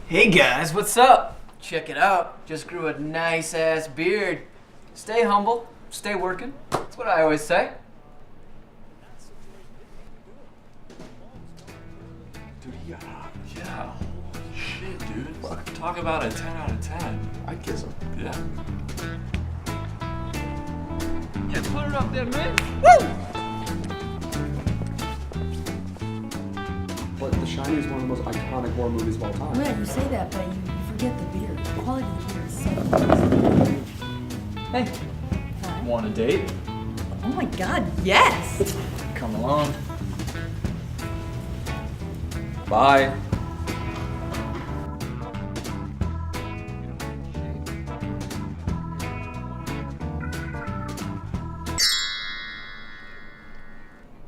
Hey guys, what's up? Check it out. Just grew a nice ass beard. Stay humble, stay working. That's what I always say. Dude, yeah. Shit, dude. Talk about a 10 out of 10. I'd kiss him. Yeah. Yeah, put it up there, man. Woo! But The Shining is one of the most iconic horror movies of all time. Yeah, you say that, but you forget the beard. The quality of the beard is so Hey. Hi. Want a date? Oh my god, yes! Come along. Bye.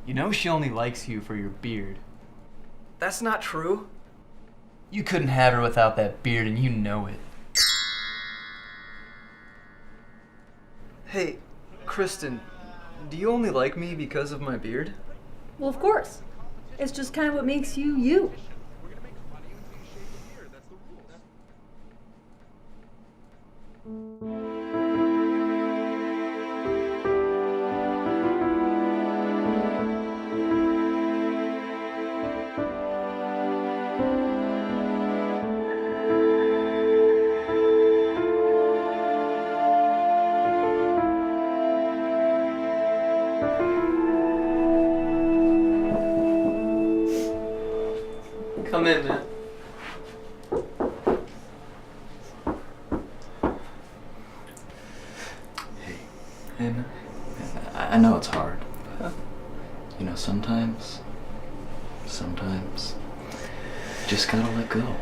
You know she only likes you for your beard. That's not true. You couldn't have her without that beard and you know it. Hey, Kristen, do you only like me because of my beard? Well, of course. It's just kind of what makes you, you. Come in, man. Hey, man. I know it's hard, but, you know, sometimes, you just gotta let go.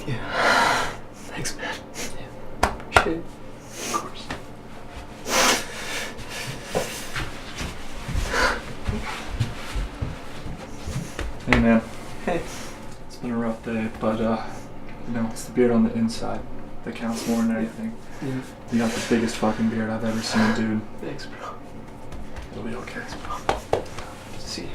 Yeah. Thanks, man. Yeah. Appreciate it. Of course. Hey, man. Hey. It's been a rough day, but, you know, it's the beard on the inside that counts more than anything. Yeah. You got the biggest fucking beard I've ever seen, dude. Thanks, bro. It'll be okay. Thanks, bro. See you.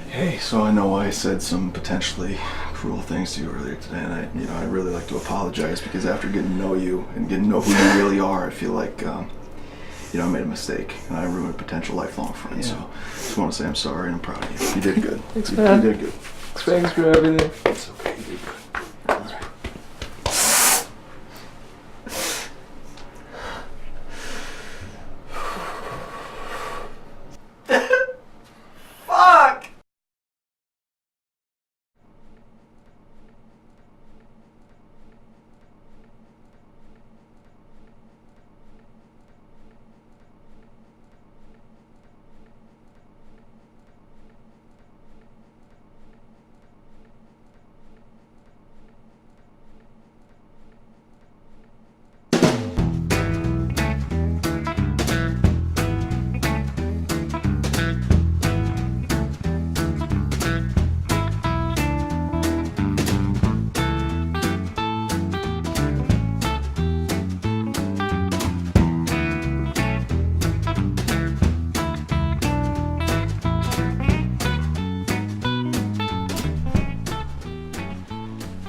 Hey, so I know I said some potentially cruel things to you earlier today, and I really like to apologize because after getting to know you and getting to know who you really are, I feel like, I made a mistake and I ruined a potential lifelong friend. Yeah. So just want to say I'm sorry and I'm proud of you. You did good. Thanks, you man. did good. Thanks for everything. It's okay. You did good. All right.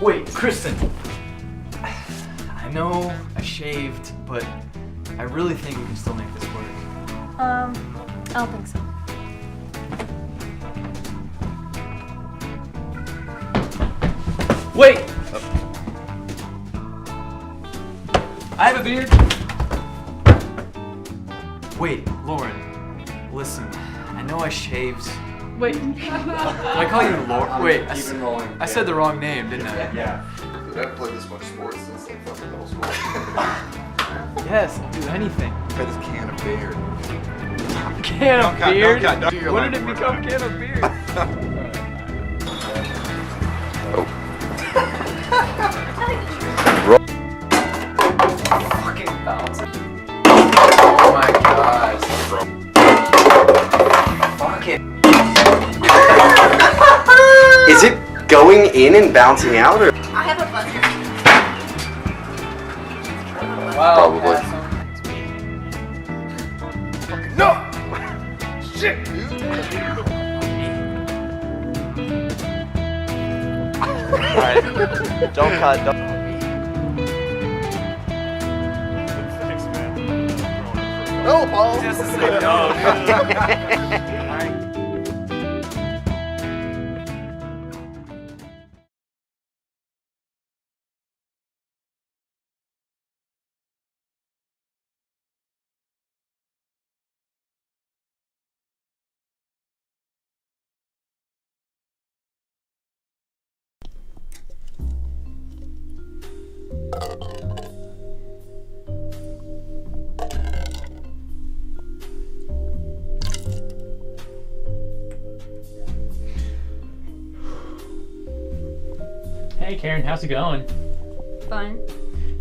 Wait, Kristen! I know I shaved, but I really think we can still make this work. I don't think so. Wait! I have a beard! Wait, Lauren, listen. I know I shaved. Wait. Did I call you Lauren? Wait, I said the wrong name, didn't I? Yeah. Dude, I haven't played this much sports since like fucking middle school. Yes, do anything. Got this can of beer. Can of Don't beard? cut, do your When line did it one become more can of beard? Fucking bounce. Oh my god. Fuck it. Is it going in and bouncing out, or? I have a buzzer. Wow. Probably. No! Shit, dude! Alright. Don't cut. Don't. No, Paul! Just to say no. Hey Karen, how's it going? Fine.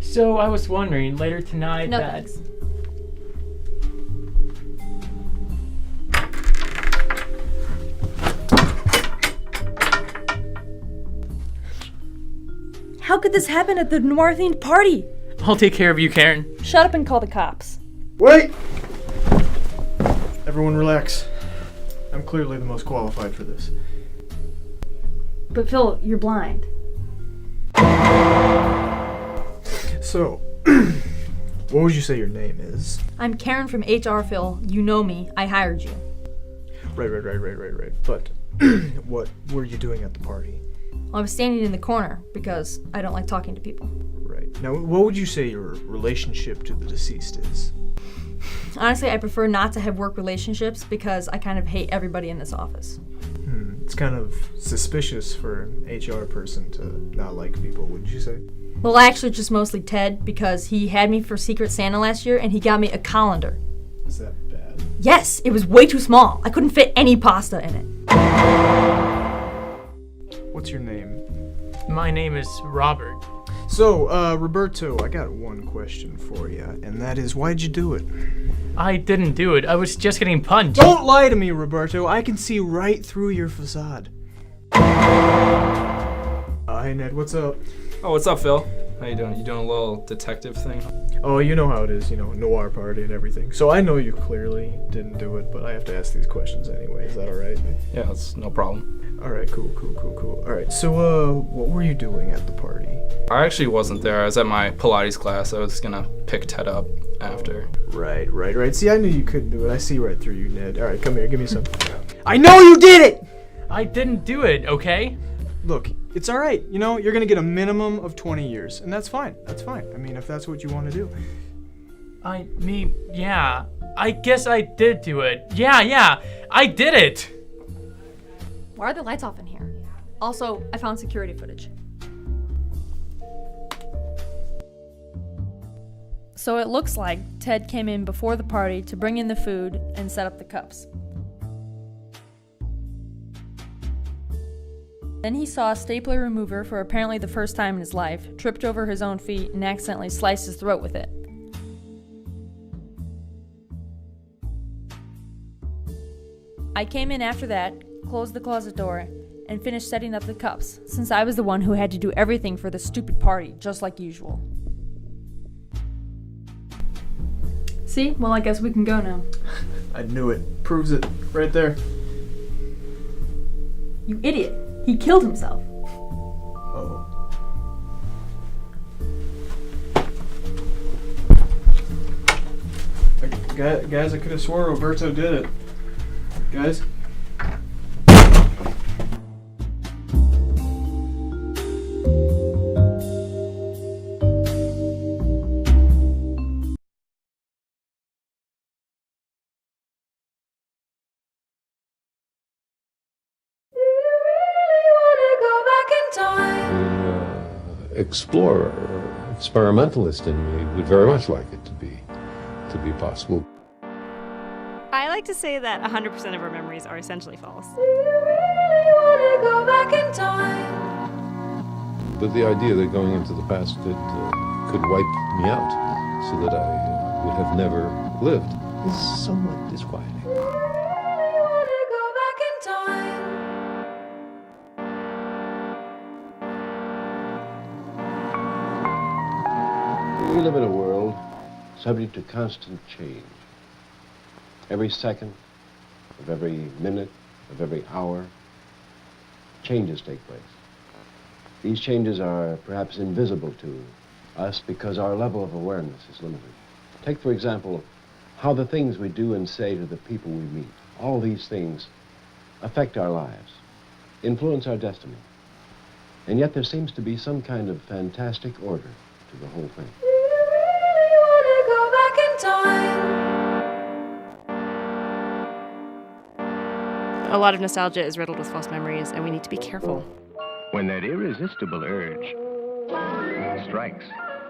So I was wondering, later tonight No that... thanks. How could this happen at the noir-themed party? I'll take care of you, Karen. Shut up and call the cops. Wait! Everyone relax. I'm clearly the most qualified for this. But Phil, you're blind. So, what would you say your name is? I'm Karen from HR, Phil. You know me. I hired you. Right. But, what were you doing at the party? Well, I was standing in the corner because I don't like talking to people. Right. Now, what would you say your relationship to the deceased is? Honestly, I prefer not to have work relationships because I kind of hate everybody in this office. It's kind of suspicious for an HR person to not like people, wouldn't you say? Well, actually, just mostly Ted because he had me for Secret Santa last year and he got me a colander. Is that bad? Yes, it was way too small. I couldn't fit any pasta in it. What's your name? My name is Robert. So, Roberto, I got one question for you, and that is, why'd you do it? I didn't do it. I was just getting punched. Don't lie to me, Roberto. I can see right through your facade. Hi, Ned. What's up? Oh, what's up, Phil? How you doing? You doing a little detective thing? Oh, you know how it is, noir party and everything. So I know you clearly didn't do it, but I have to ask these questions anyway. Is that all right? Yeah, that's no problem. All right, cool. All right, so what were you doing at the party? I actually wasn't there. I was at my Pilates class. I was gonna pick Ted up after. Right. See, I knew you couldn't do it. I see right through you, Ned. All right, come here. Give me some. I know you did it! I didn't do it, okay? Look, it's all right. You're gonna get a minimum of 20 years, and that's fine. That's fine. I mean, if that's what you want to do. Yeah. I guess I did do it. Yeah. I did it! Why are the lights off in here? Also, I found security footage. So it looks like Ted came in before the party to bring in the food and set up the cups. Then he saw a stapler remover for apparently the first time in his life, tripped over his own feet, and accidentally sliced his throat with it. I came in after that, closed the closet door, and finished setting up the cups, since I was the one who had to do everything for the stupid party, just like usual. See? Well, I guess we can go now. I knew it. Proves it. Right there. You idiot. He killed himself. Oh. Guys, I could have swore Roberto did it. Guys? Explorer, experimentalist in me would very much like it to be possible. I like to say that 100% of our memories are essentially false. But the idea that going into the past could wipe me out so that I would have never lived is somewhat disquieting. We live in a world subject to constant change. Every second, of every minute, of every hour, changes take place. These changes are perhaps invisible to us because our level of awareness is limited. Take, for example, how the things we do and say to the people we meet. All these things affect our lives, influence our destiny. And yet there seems to be some kind of fantastic order to the whole thing. A lot of nostalgia is riddled with false memories, and we need to be careful. When that irresistible urge strikes,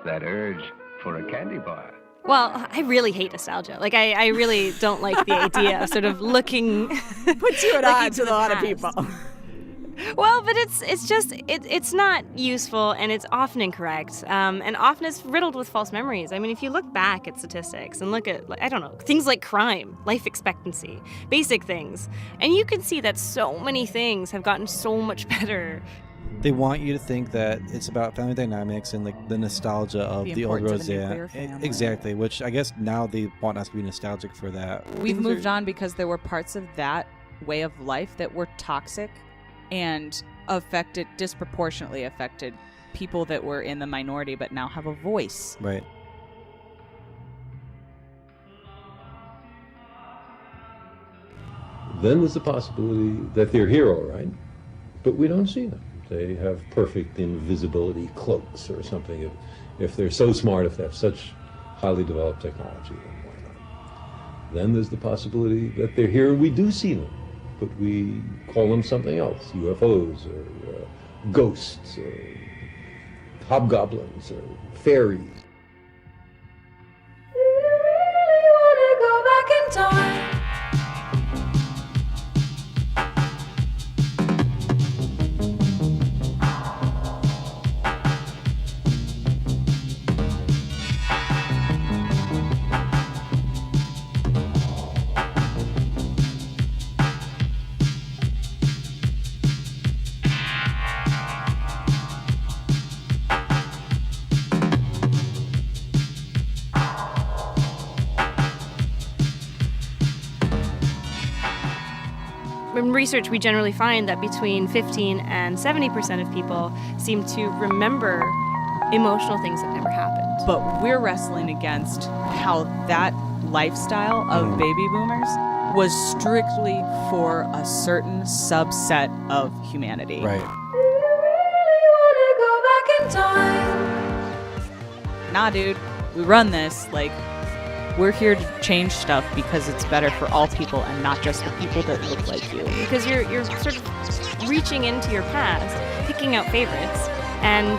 that urge for a candy bar. Well, I really hate nostalgia. Like, I really don't like the idea of sort of looking... Puts you at odds with a lot of people. Well, but it's not useful, and it's often incorrect, and often it's riddled with false memories. I mean, if you look back at statistics and look at, I don't know, things like crime, life expectancy, basic things, and you can see that so many things have gotten so much better. They want you to think that it's about family dynamics and like the nostalgia of the old roads. Exactly, which I guess now they want us to be nostalgic for that. We've moved on because there were parts of that way of life that were toxic and disproportionately affected people that were in the minority but now have a voice. Right. Then there's the possibility that they're here all right, but we don't see them. They have perfect invisibility cloaks or something. If they're so smart, if they have such highly developed technology, then why not? Then there's the possibility that they're here and we do see them, but we call them something else, UFOs or ghosts or hobgoblins or fairies. In research, we generally find that between 15 and 70% of people seem to remember emotional things that never happened. But we're wrestling against how that lifestyle of baby boomers was strictly for a certain subset of humanity. Right. Nah, dude, we run this like we're here to change stuff because it's better for all people and not just the people that look like you. Because you're sort of reaching into your past, picking out favorites, and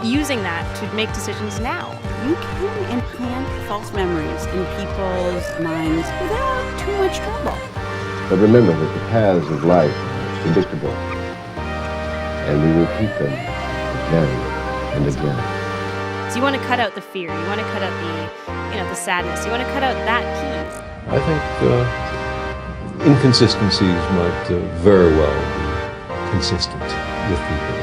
using that to make decisions now. You can implant false memories in people's minds without too much trouble. But remember that the paths of life are predictable, and we repeat them again and again. So you want to cut out the fear, you want to cut out the sadness, you want to cut out that key. I think inconsistencies might very well be consistent with people.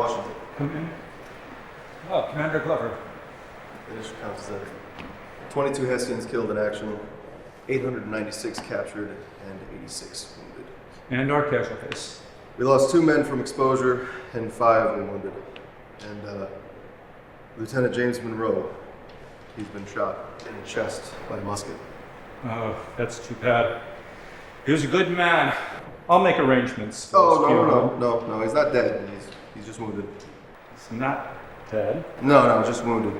Washington. Come in. Oh, Commander Glover. Finish counts that 22 Hessians killed in action, 896 captured, and 86 wounded. And our casualties. We lost 2 men from exposure, and 5 were wounded. And Lieutenant James Monroe, he's been shot in the chest by a musket. Oh, that's too bad. He was a good man. I'll make arrangements. Oh, no, he's not dead. He's just wounded. He's not dead? No, just wounded.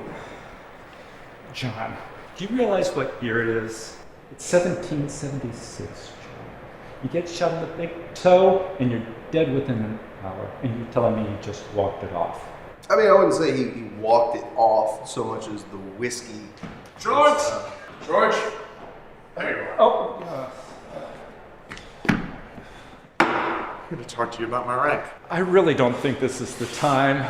John, do you realize what year it is? It's 1776, John. You get shot in the big toe, and you're dead within an hour, and you're telling me you just walked it off. I mean, I wouldn't say he walked it off so much as the whiskey. George! George! There you are. Oh, I'm going to talk to you about my rank. I really don't think this is the time.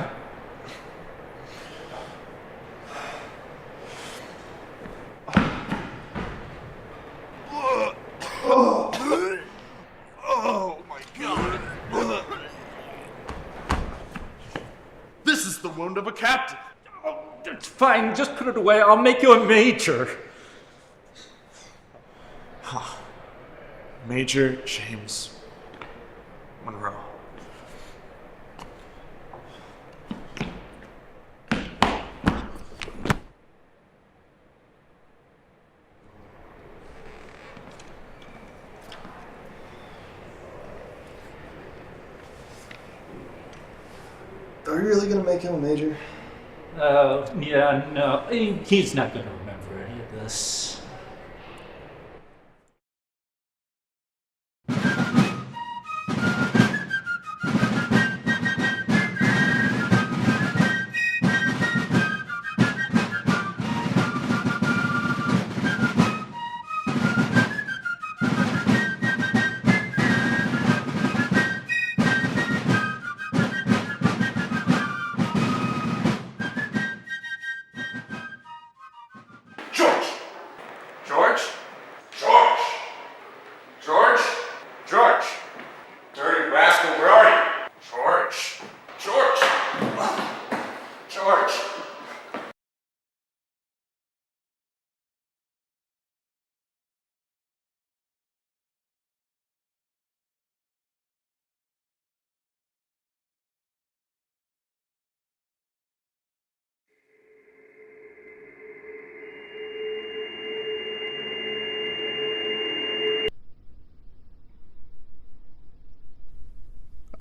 Oh my God. This is the wound of a captain. Oh, it's fine, just put it away. I'll make you a major. Major James Monroe. Are you really gonna make him a major? Yeah, no. He's not gonna remember any of this. Dirty rascal, where are you? George!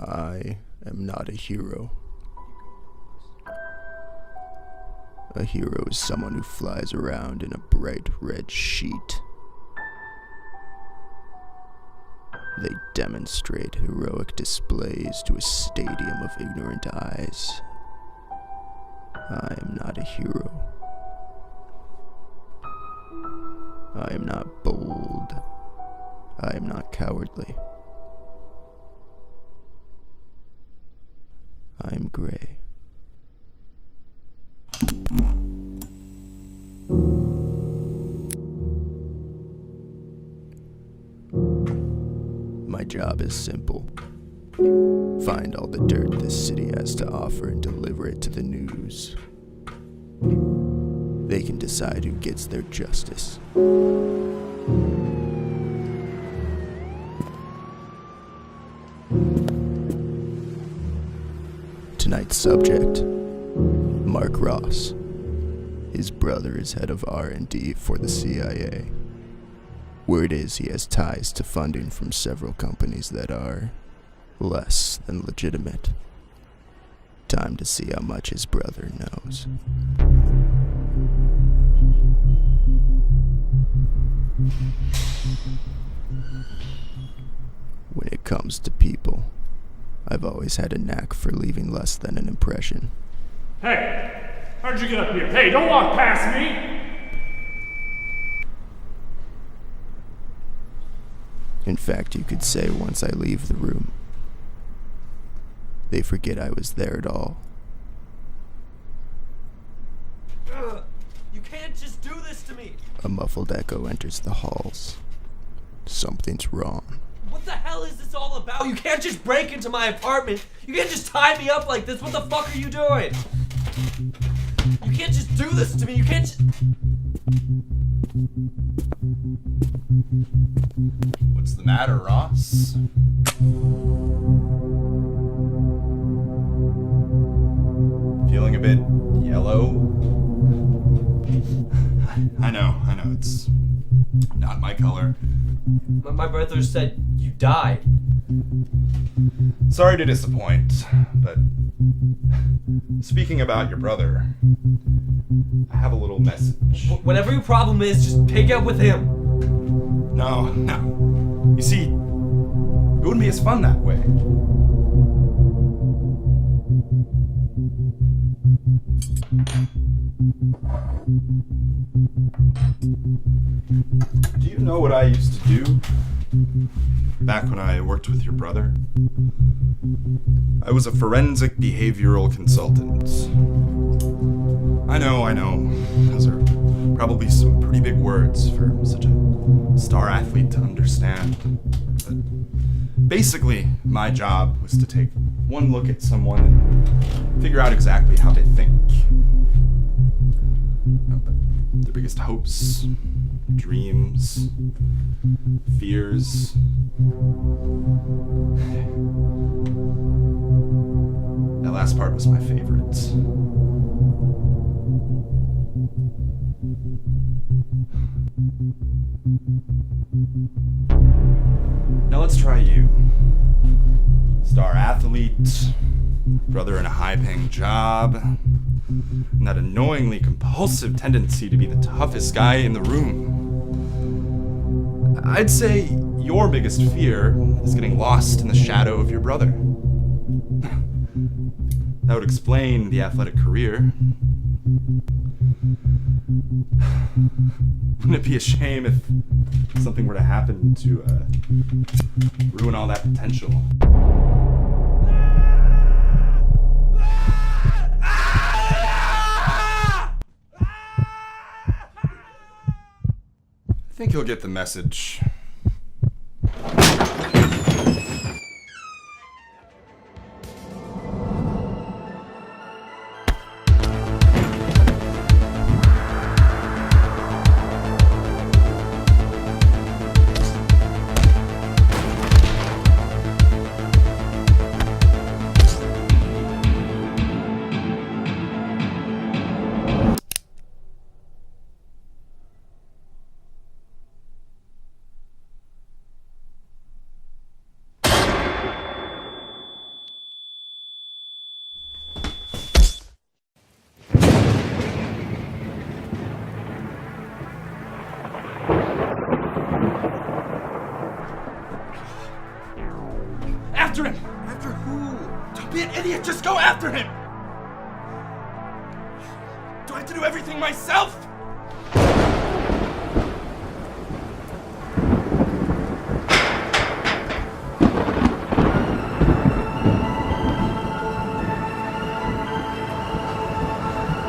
I am not a hero. A hero is someone who flies around in a bright red sheet. They demonstrate heroic displays to a stadium of ignorant eyes. I am not a hero. I am not bold. I am not cowardly. I am gray. My job is simple. Find all the dirt this city has to offer and deliver it to the news. They can decide who gets their justice. Tonight's subject, Mark Ross. His brother is head of R&D for the CIA. Word is he has ties to funding from several companies that are less than legitimate. Time to see how much his brother knows. When it comes to people, I've always had a knack for leaving less than an impression. Hey, how'd you get up here? Hey, don't walk past me! In fact, you could say once I leave the room, they forget I was there at all. You can't just do this to me! A muffled echo enters the halls. Something's wrong. What the hell is this all about? You can't just break into my apartment. You can't just tie me up like this. What the fuck are you doing? You can't just do this to me. You can't just... What's the matter, Ross? Feeling a bit yellow? I know, it's not my color. My brother said you died. Sorry to disappoint, but speaking about your brother, I have a little message. Whatever your problem is, just pick up with him. No. You see, it wouldn't be as fun that way. Do you know what I used to do back when I worked with your brother? I was a forensic behavioral consultant. I know. Those are probably some pretty big words for such a star athlete to understand. But basically, my job was to take one look at someone and figure out exactly how they think. But their biggest hopes, dreams, fears. That last part was my favorite. Now let's try you. Star athlete, brother in a high-paying job, and that annoyingly compulsive tendency to be the toughest guy in the room. I'd say your biggest fear is getting lost in the shadow of your brother. That would explain the athletic career. Wouldn't it be a shame if something were to happen to ruin all that potential? I think you'll get the message. After him! After who? Don't be an idiot, just go after him! Do I have to do everything myself?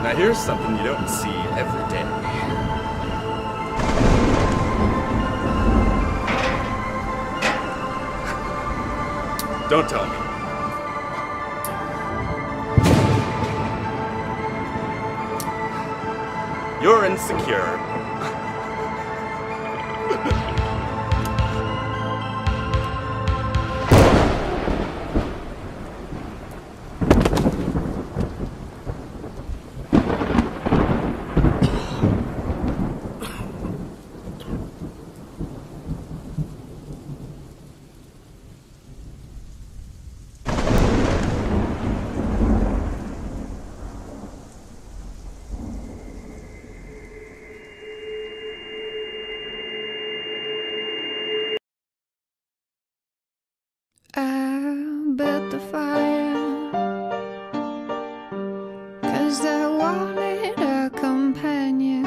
Now here's something you don't see every day. Don't tell me. You're insecure. I built the fire 'cause I wanted a companion.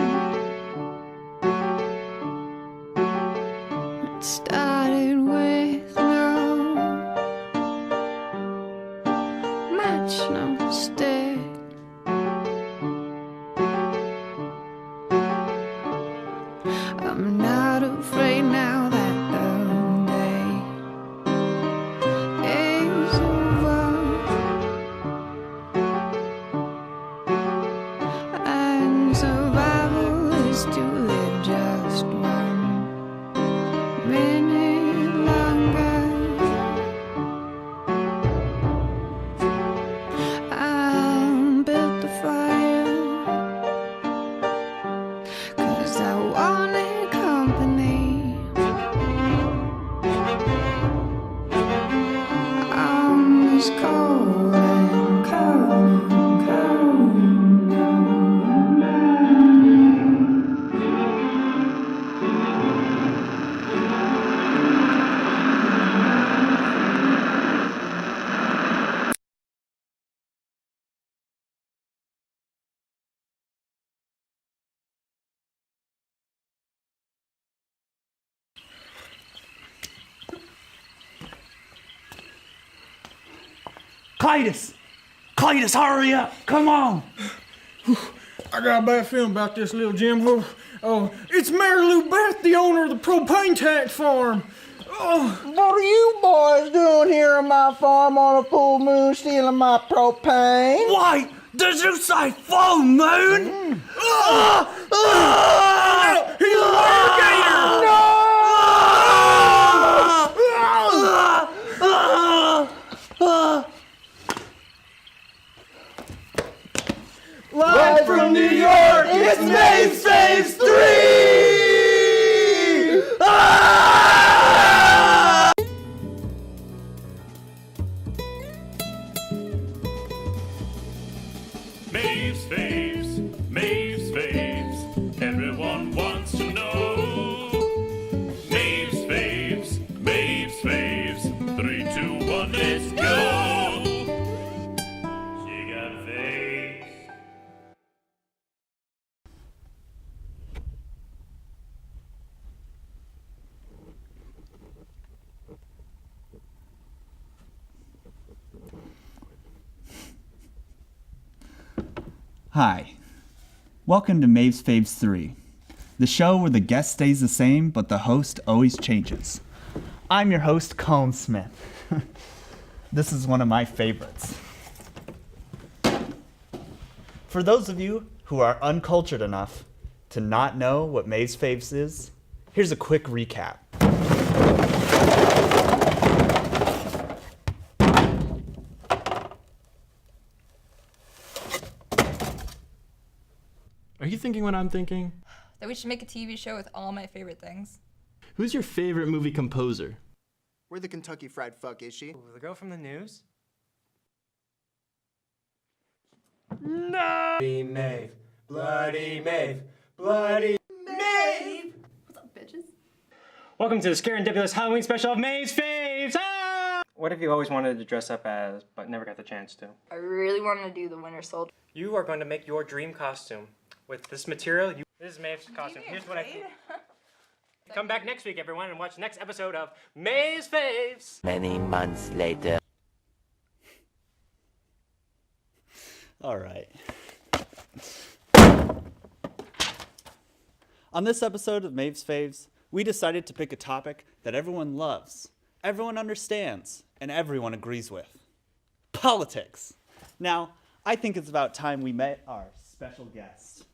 It started with no match, no stick. I'm not afraid now that the day is over, and survival is to live just 1 minute longer. I built the fire 'cause I wanted company. I'm just cold and cold and Cletus! Cletus, hurry up! Come on! I got a bad feeling about this, little Jim. Oh, it's Mary Lou Beth, the owner of the propane tank farm. Oh. What are you boys doing here on my farm on a full moon stealing my propane? Wait! Did you say full moon? No! He's a wire gator! Live from New York, it's Maves Faves 3! Maves Faves, Maves Faves, everyone wants to know. Maves Faves, Maves Faves, 3, 2, 1, let's go. She got faves. Hi. Welcome to Maves Faves 3, the show where the guest stays the same, but the host always changes. I'm your host, Colin Smith. This is one of my favorites. For those of you who are uncultured enough to not know what Maves Faves is, here's a quick recap. Are you thinking what I'm thinking? That we should make a TV show with all my favorite things. Who's your favorite movie composer? Where the Kentucky Fried Fuck is she? Ooh, the girl from the news? No! Bloody Maeve. Bloody Maeve. Bloody Maeve! What's up, bitches? Welcome to the Scarendipulous Halloween special of Maves Faves! Ah! What have you always wanted to dress up as, but never got the chance to? I really wanted to do the Winter Soldier. You are going to make your dream costume. With this material, this is Maeve's costume. Here's what I think. Come back next week, everyone, and watch the next episode of Maves Faves! Many months later. All right. On this episode of Maves Faves, we decided to pick a topic that everyone loves, everyone understands, and everyone agrees with. Politics. Now, I think it's about time we met our special guest.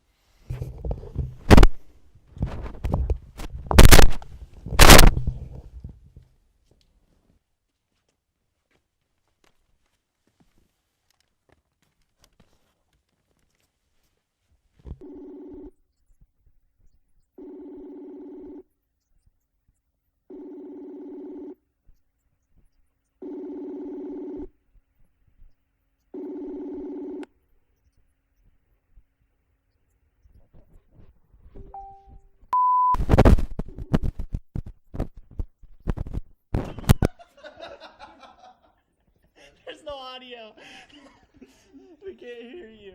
There's no audio. We can't hear you.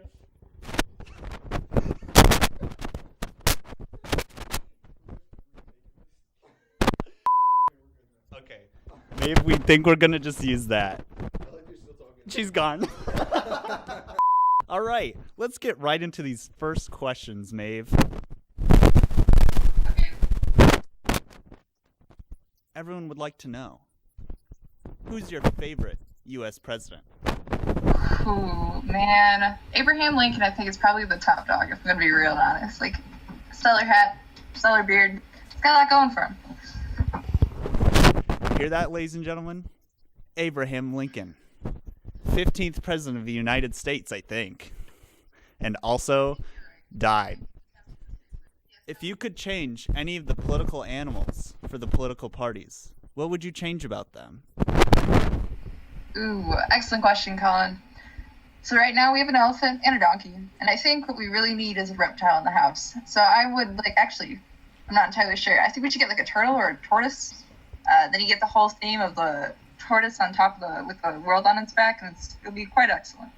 Okay. Maybe we think we're gonna just use that. She's gone. All right, let's get right into these first questions, Maeve. Everyone would like to know, Who's your favorite U.S. president? Ooh, man. Abraham Lincoln, I think, is probably the top dog, if I'm going to be real honest. Like, stellar hat, stellar beard. He's got a lot going for him. Hear that, ladies and gentlemen? Abraham Lincoln. 15th president of the United States, I think. And also died. If you could change any of the political animals for the political parties, what would you change about them? Ooh, excellent question, Colin. So right now we have an elephant and a donkey, and I think what we really need is a reptile in the house. So I would, actually, I'm not entirely sure. I think we should get, a turtle or a tortoise. Then you get the whole theme of the tortoise on top of with the world on its back, and it'll be quite excellent.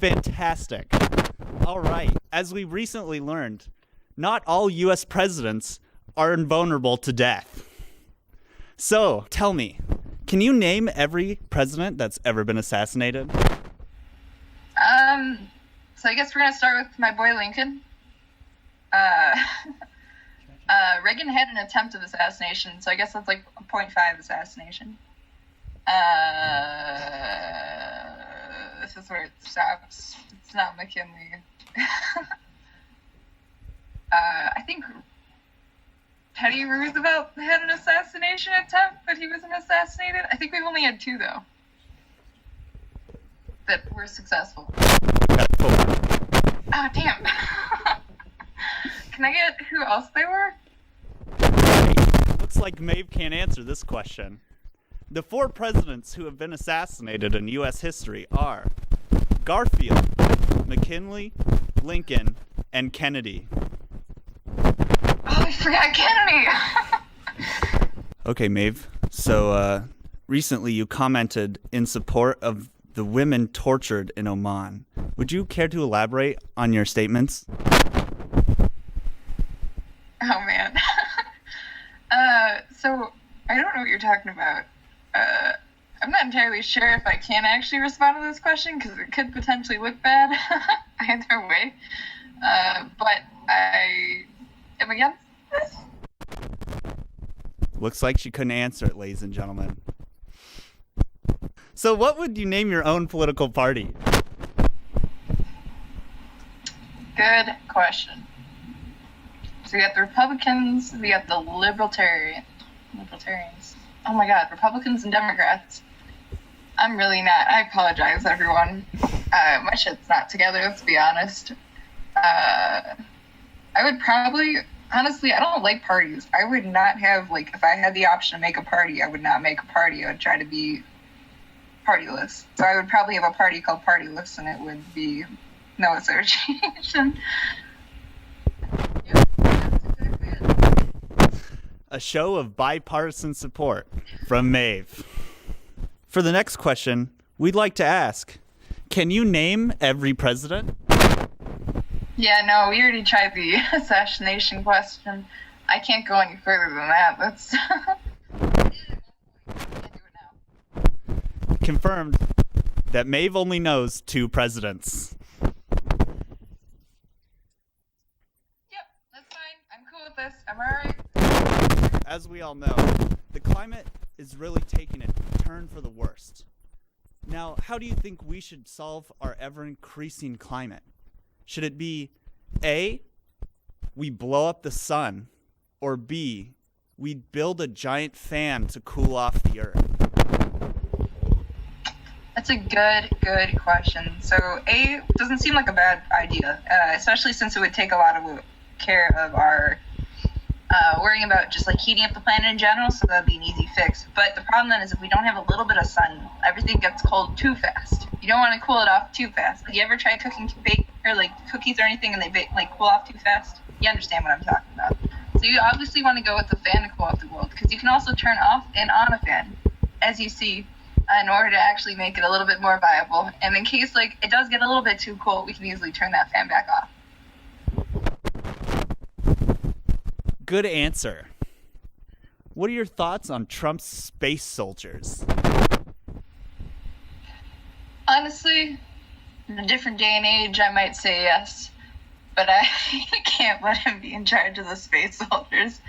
Fantastic. All right. As we recently learned, not all U.S. presidents are invulnerable to death. So, tell me, can you name every president that's ever been assassinated? So I guess we're gonna start with my boy Lincoln. Reagan had an attempt of assassination, so I guess that's like a 0.5 assassination. This is where it stops. It's not McKinley. I think Teddy Roosevelt had an assassination attempt, but he wasn't assassinated. I think we've only had 2, though, that were successful. Oh, damn. Can I get who else they were? Looks like Maeve can't answer this question. The 4 presidents who have been assassinated in U.S. history are Garfield, McKinley, Lincoln, and Kennedy. Oh, I forgot Kennedy! Okay, Maeve. So, recently you commented in support of the women tortured in Oman. Would you care to elaborate on your statements? Oh, man. So, I don't know what you're talking about. I'm not entirely sure if I can actually respond to this question, because it could potentially look bad either way. But I am against this. Looks like she couldn't answer it, ladies and gentlemen. So what would you name your own political party? Good question. So we got the Republicans, we got the Libertarians. Oh my god, Republicans and Democrats. I'm really not. I apologize, everyone. My shit's not together, let's be honest. I would probably, honestly, I don't like parties. I would not have, if I had the option to make a party, I would not make a party. I would try to be partyless. So I would probably have a party called Partyless, and it would be no association. A show of bipartisan support from Maeve. For the next question, we'd like to ask, can you name every president? Yeah, no, we already tried the assassination question. I can't go any further than that. That's Confirmed that Maeve only knows 2 presidents. Yep, that's fine. I'm cool with this. I'm alright. As we all know, the climate is really taking a turn for the worst. Now, how do you think we should solve our ever-increasing climate? Should it be A, we blow up the sun, or B, we build a giant fan to cool off the earth? That's a good question. So A doesn't seem like a bad idea, especially since it would take a lot of care of our worrying about just heating up the planet in general, so that'd be an easy fix. But the problem then is if we don't have a little bit of sun, everything gets cold too fast. You don't want to cool it off too fast. You ever try cooking cookies or anything and they cool off too fast? You understand what I'm talking about. So you obviously want to go with the fan to cool off the world, because you can also turn off and on a fan, as you see, in order to actually make it a little bit more viable. And in case it does get a little bit too cold, we can easily turn that fan back off. Good answer. What are your thoughts on Trump's space soldiers? Honestly, in a different day and age, I might say yes. But I can't let him be in charge of the space soldiers.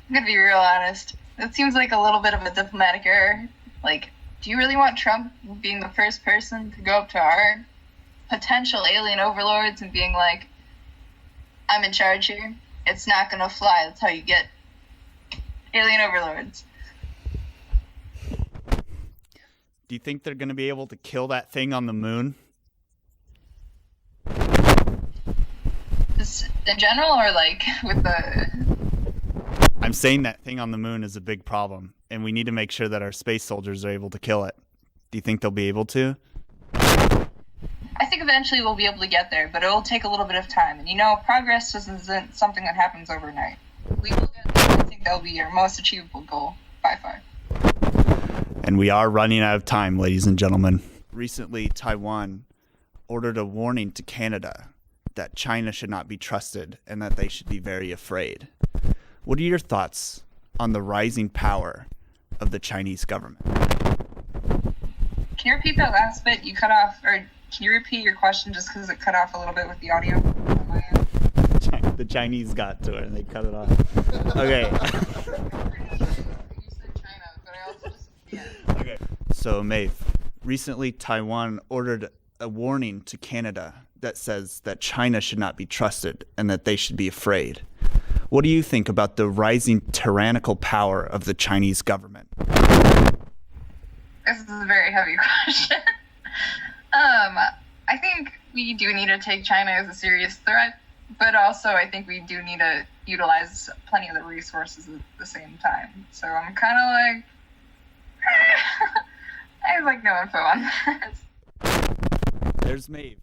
I'm gonna be real honest. That seems like a little bit of a diplomatic error. Like, do you really want Trump being the first person to go up to our potential alien overlords and being like, I'm in charge here? It's not gonna fly. That's how you get alien overlords. Do you think they're going to be able to kill that thing on the moon? Just in general, or like with the... I'm saying that thing on the moon is a big problem, and we need to make sure that our space soldiers are able to kill it. Do you think they'll be able to? I think eventually we'll be able to get there, but it'll take a little bit of time. And you know, progress isn't something that happens overnight. We will get there. I think that'll be our most achievable goal, by far. And we are running out of time, ladies and gentlemen. Recently, Taiwan ordered a warning to Canada that China should not be trusted and that they should be very afraid. What are your thoughts on the rising power of the Chinese government? Can you repeat that last bit? You cut off, or can you repeat your question just because it cut off a little bit with the audio on my end? The Chinese got to it and they cut it off. Okay. Okay. So, Maeve, recently Taiwan ordered a warning to Canada that says that China should not be trusted and that they should be afraid. What do you think about the rising tyrannical power of the Chinese government? This is a very heavy question. I think we do need to take China as a serious threat, but also I think we do need to utilize plenty of the resources at the same time. So I'm kind of like, I have like no info on this. There's Maeve,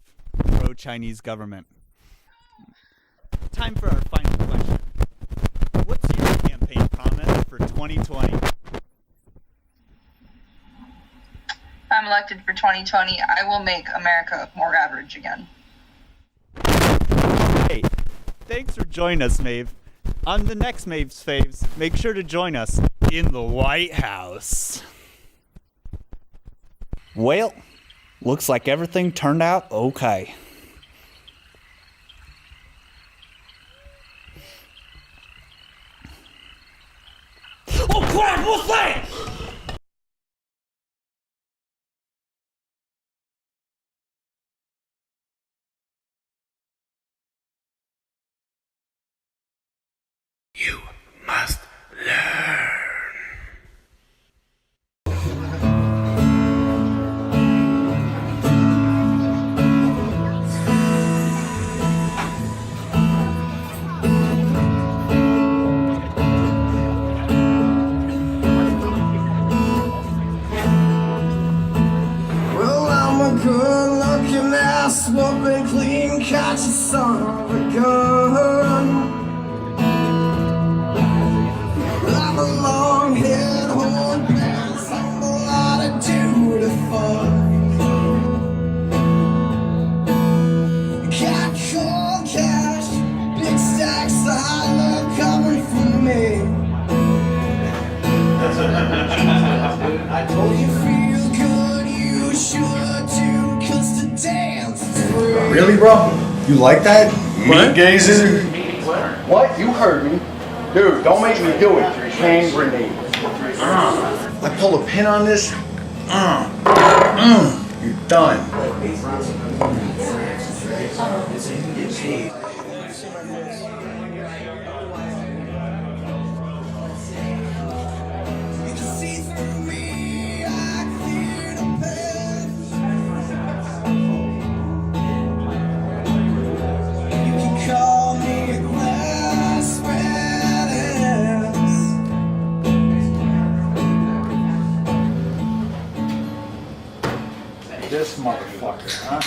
pro-Chinese government. Time for our final question. What's your campaign promise for 2020? If I'm elected for 2020, I will make America more average again. Hey, thanks for joining us, Maeve. On the next Maeve's Faves, make sure to join us in the White House. Well, looks like everything turned out okay. Oh crap, what's that? You must learn. Well, I'm a good-looking ass whooping, clean, conscious son of a gun. I'm a long-haired horn pants, I'm a lot of duty fuck. Got cold cash, big stacks of high love coming from me. I told you feel good, you should too, 'cause the dance is free. Really, bro? You like that? What? Meat gazing? What? You heard me. Dude, don't make me do it. Hand grenade. I pull a pin on this. You're done. You can see through me, I cleared a path. You can call me a glass badass. This motherfucker, huh?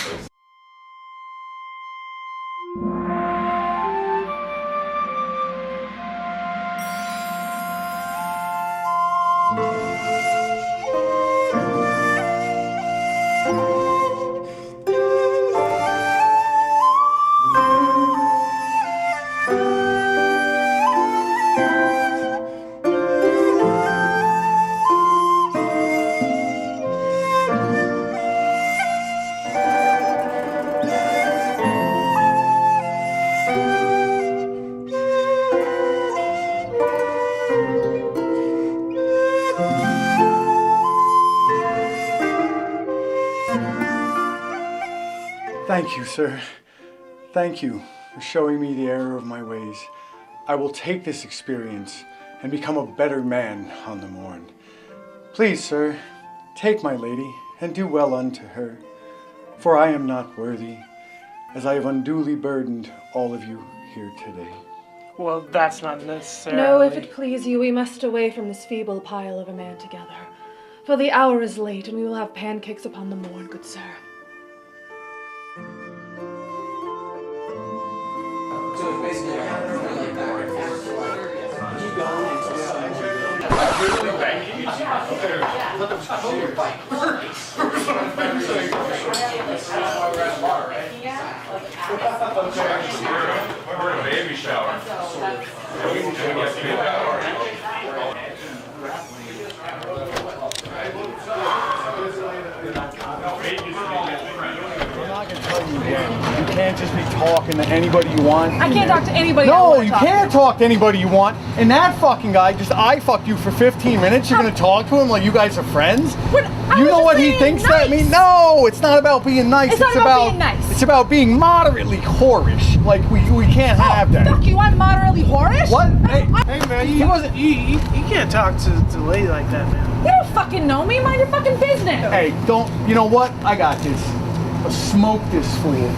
Thank you, sir. Thank you for showing me the error of my ways. I will take this experience and become a better man on the morn. Please, sir, take my lady and do well unto her, for I am not worthy, as I have unduly burdened all of you here today. Well, that's not necessarily... No, if it please you, we must away from this feeble pile of a man together. For the hour is late, and we will have pancakes upon the morn, good sir. We're in a baby shower. You can't just be talking to anybody you want. I can't talk to anybody I No, wanna you talk can't talk to anybody you want. And that fucking guy just fucked you for 15 minutes. You're gonna talk to him like you guys are friends? You know what he thinks that means? No, it's not about being nice. It's not about being nice. It's about being moderately whorish. Like we can't have that. Fuck you, I'm moderately whorish? What? Hey man, he wasn't. You can't talk to a lady like that, man. You don't fucking know me, mind your fucking business. Hey, don't. You know what? I got this. I'll smoke this fool.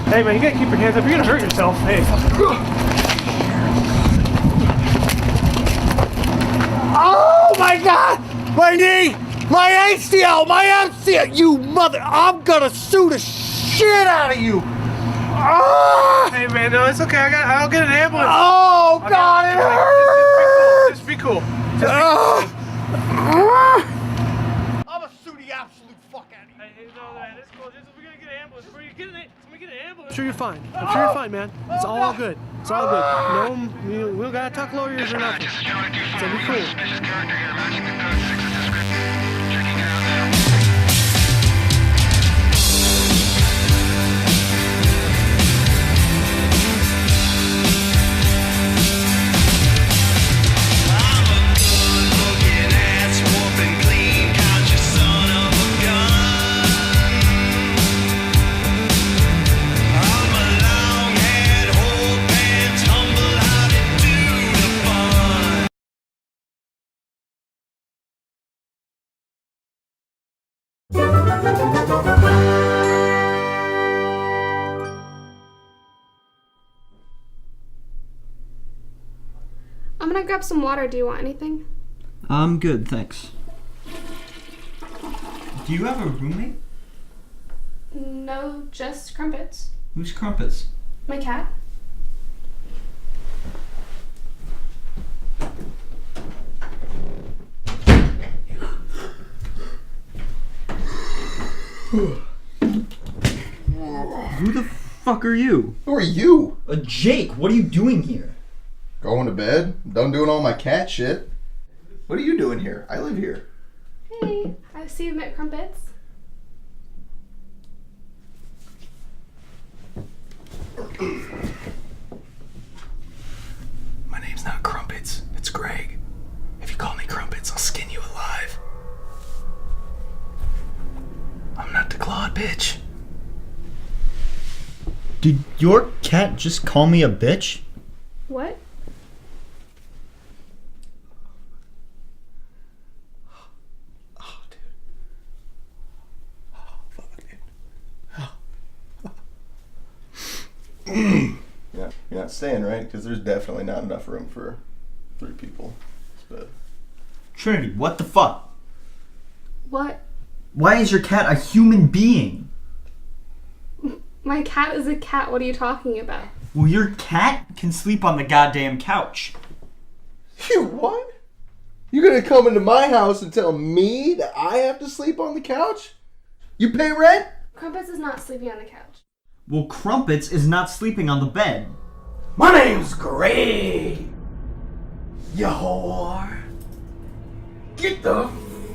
Hey man, you gotta keep your hands up. You're gonna hurt yourself. Hey. Oh my God! My knee! My ACL! My MCL! You mother! I'm gonna sue the shit out of you! Ah! Hey man, no, it's okay. I'll get an ambulance. Oh God, it hurts! Just be cool. I'm gonna sue the absolute fuck out of you. Hey, no, man, it's cool. We're gonna get an ambulance. We're gonna get an ambulance. I'm sure you're fine. I'm sure you're fine, man. It's all good. It's all good. No, we don't gotta talk lawyers or nothing. So be cool. I'm gonna grab some water. Do you want anything? I'm good, thanks. Do you have a roommate? No, just Crumpets. Who's Crumpets? My cat. Who the fuck are you? Who are you? Jake, what are you doing here? Going to bed. Done doing all my cat shit. What are you doing here? I live here. Hey, I see you met Crumpets. My name's not Crumpets, it's Greg. If you call me Crumpets, I'll skin you alive. I'm not the Claude, bitch. Did your cat just call me a bitch? What? Yeah, you're not staying, right? Because there's definitely not enough room for 3 people. But Trinity, what the fuck? What? Why is your cat a human being? My cat is a cat. What are you talking about? Well, your cat can sleep on the goddamn couch. You what? You gonna come into my house and tell me that I have to sleep on the couch? You pay rent? Crumpets is not sleeping on the couch. Well, Crumpets is not sleeping on the bed. My name's Greg. You whore. Get the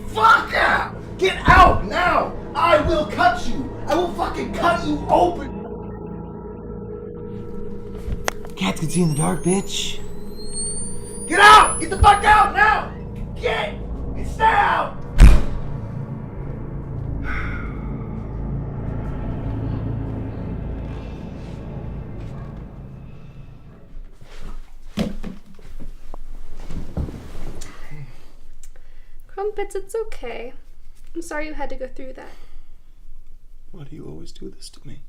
fuck out! Get out now! I will cut you! I will fucking cut you open! Cats can see in the dark, bitch. Get out! Get the fuck out now! Get! Stay out! Crumpets, it's okay. I'm sorry you had to go through that. Why do you always do this to me?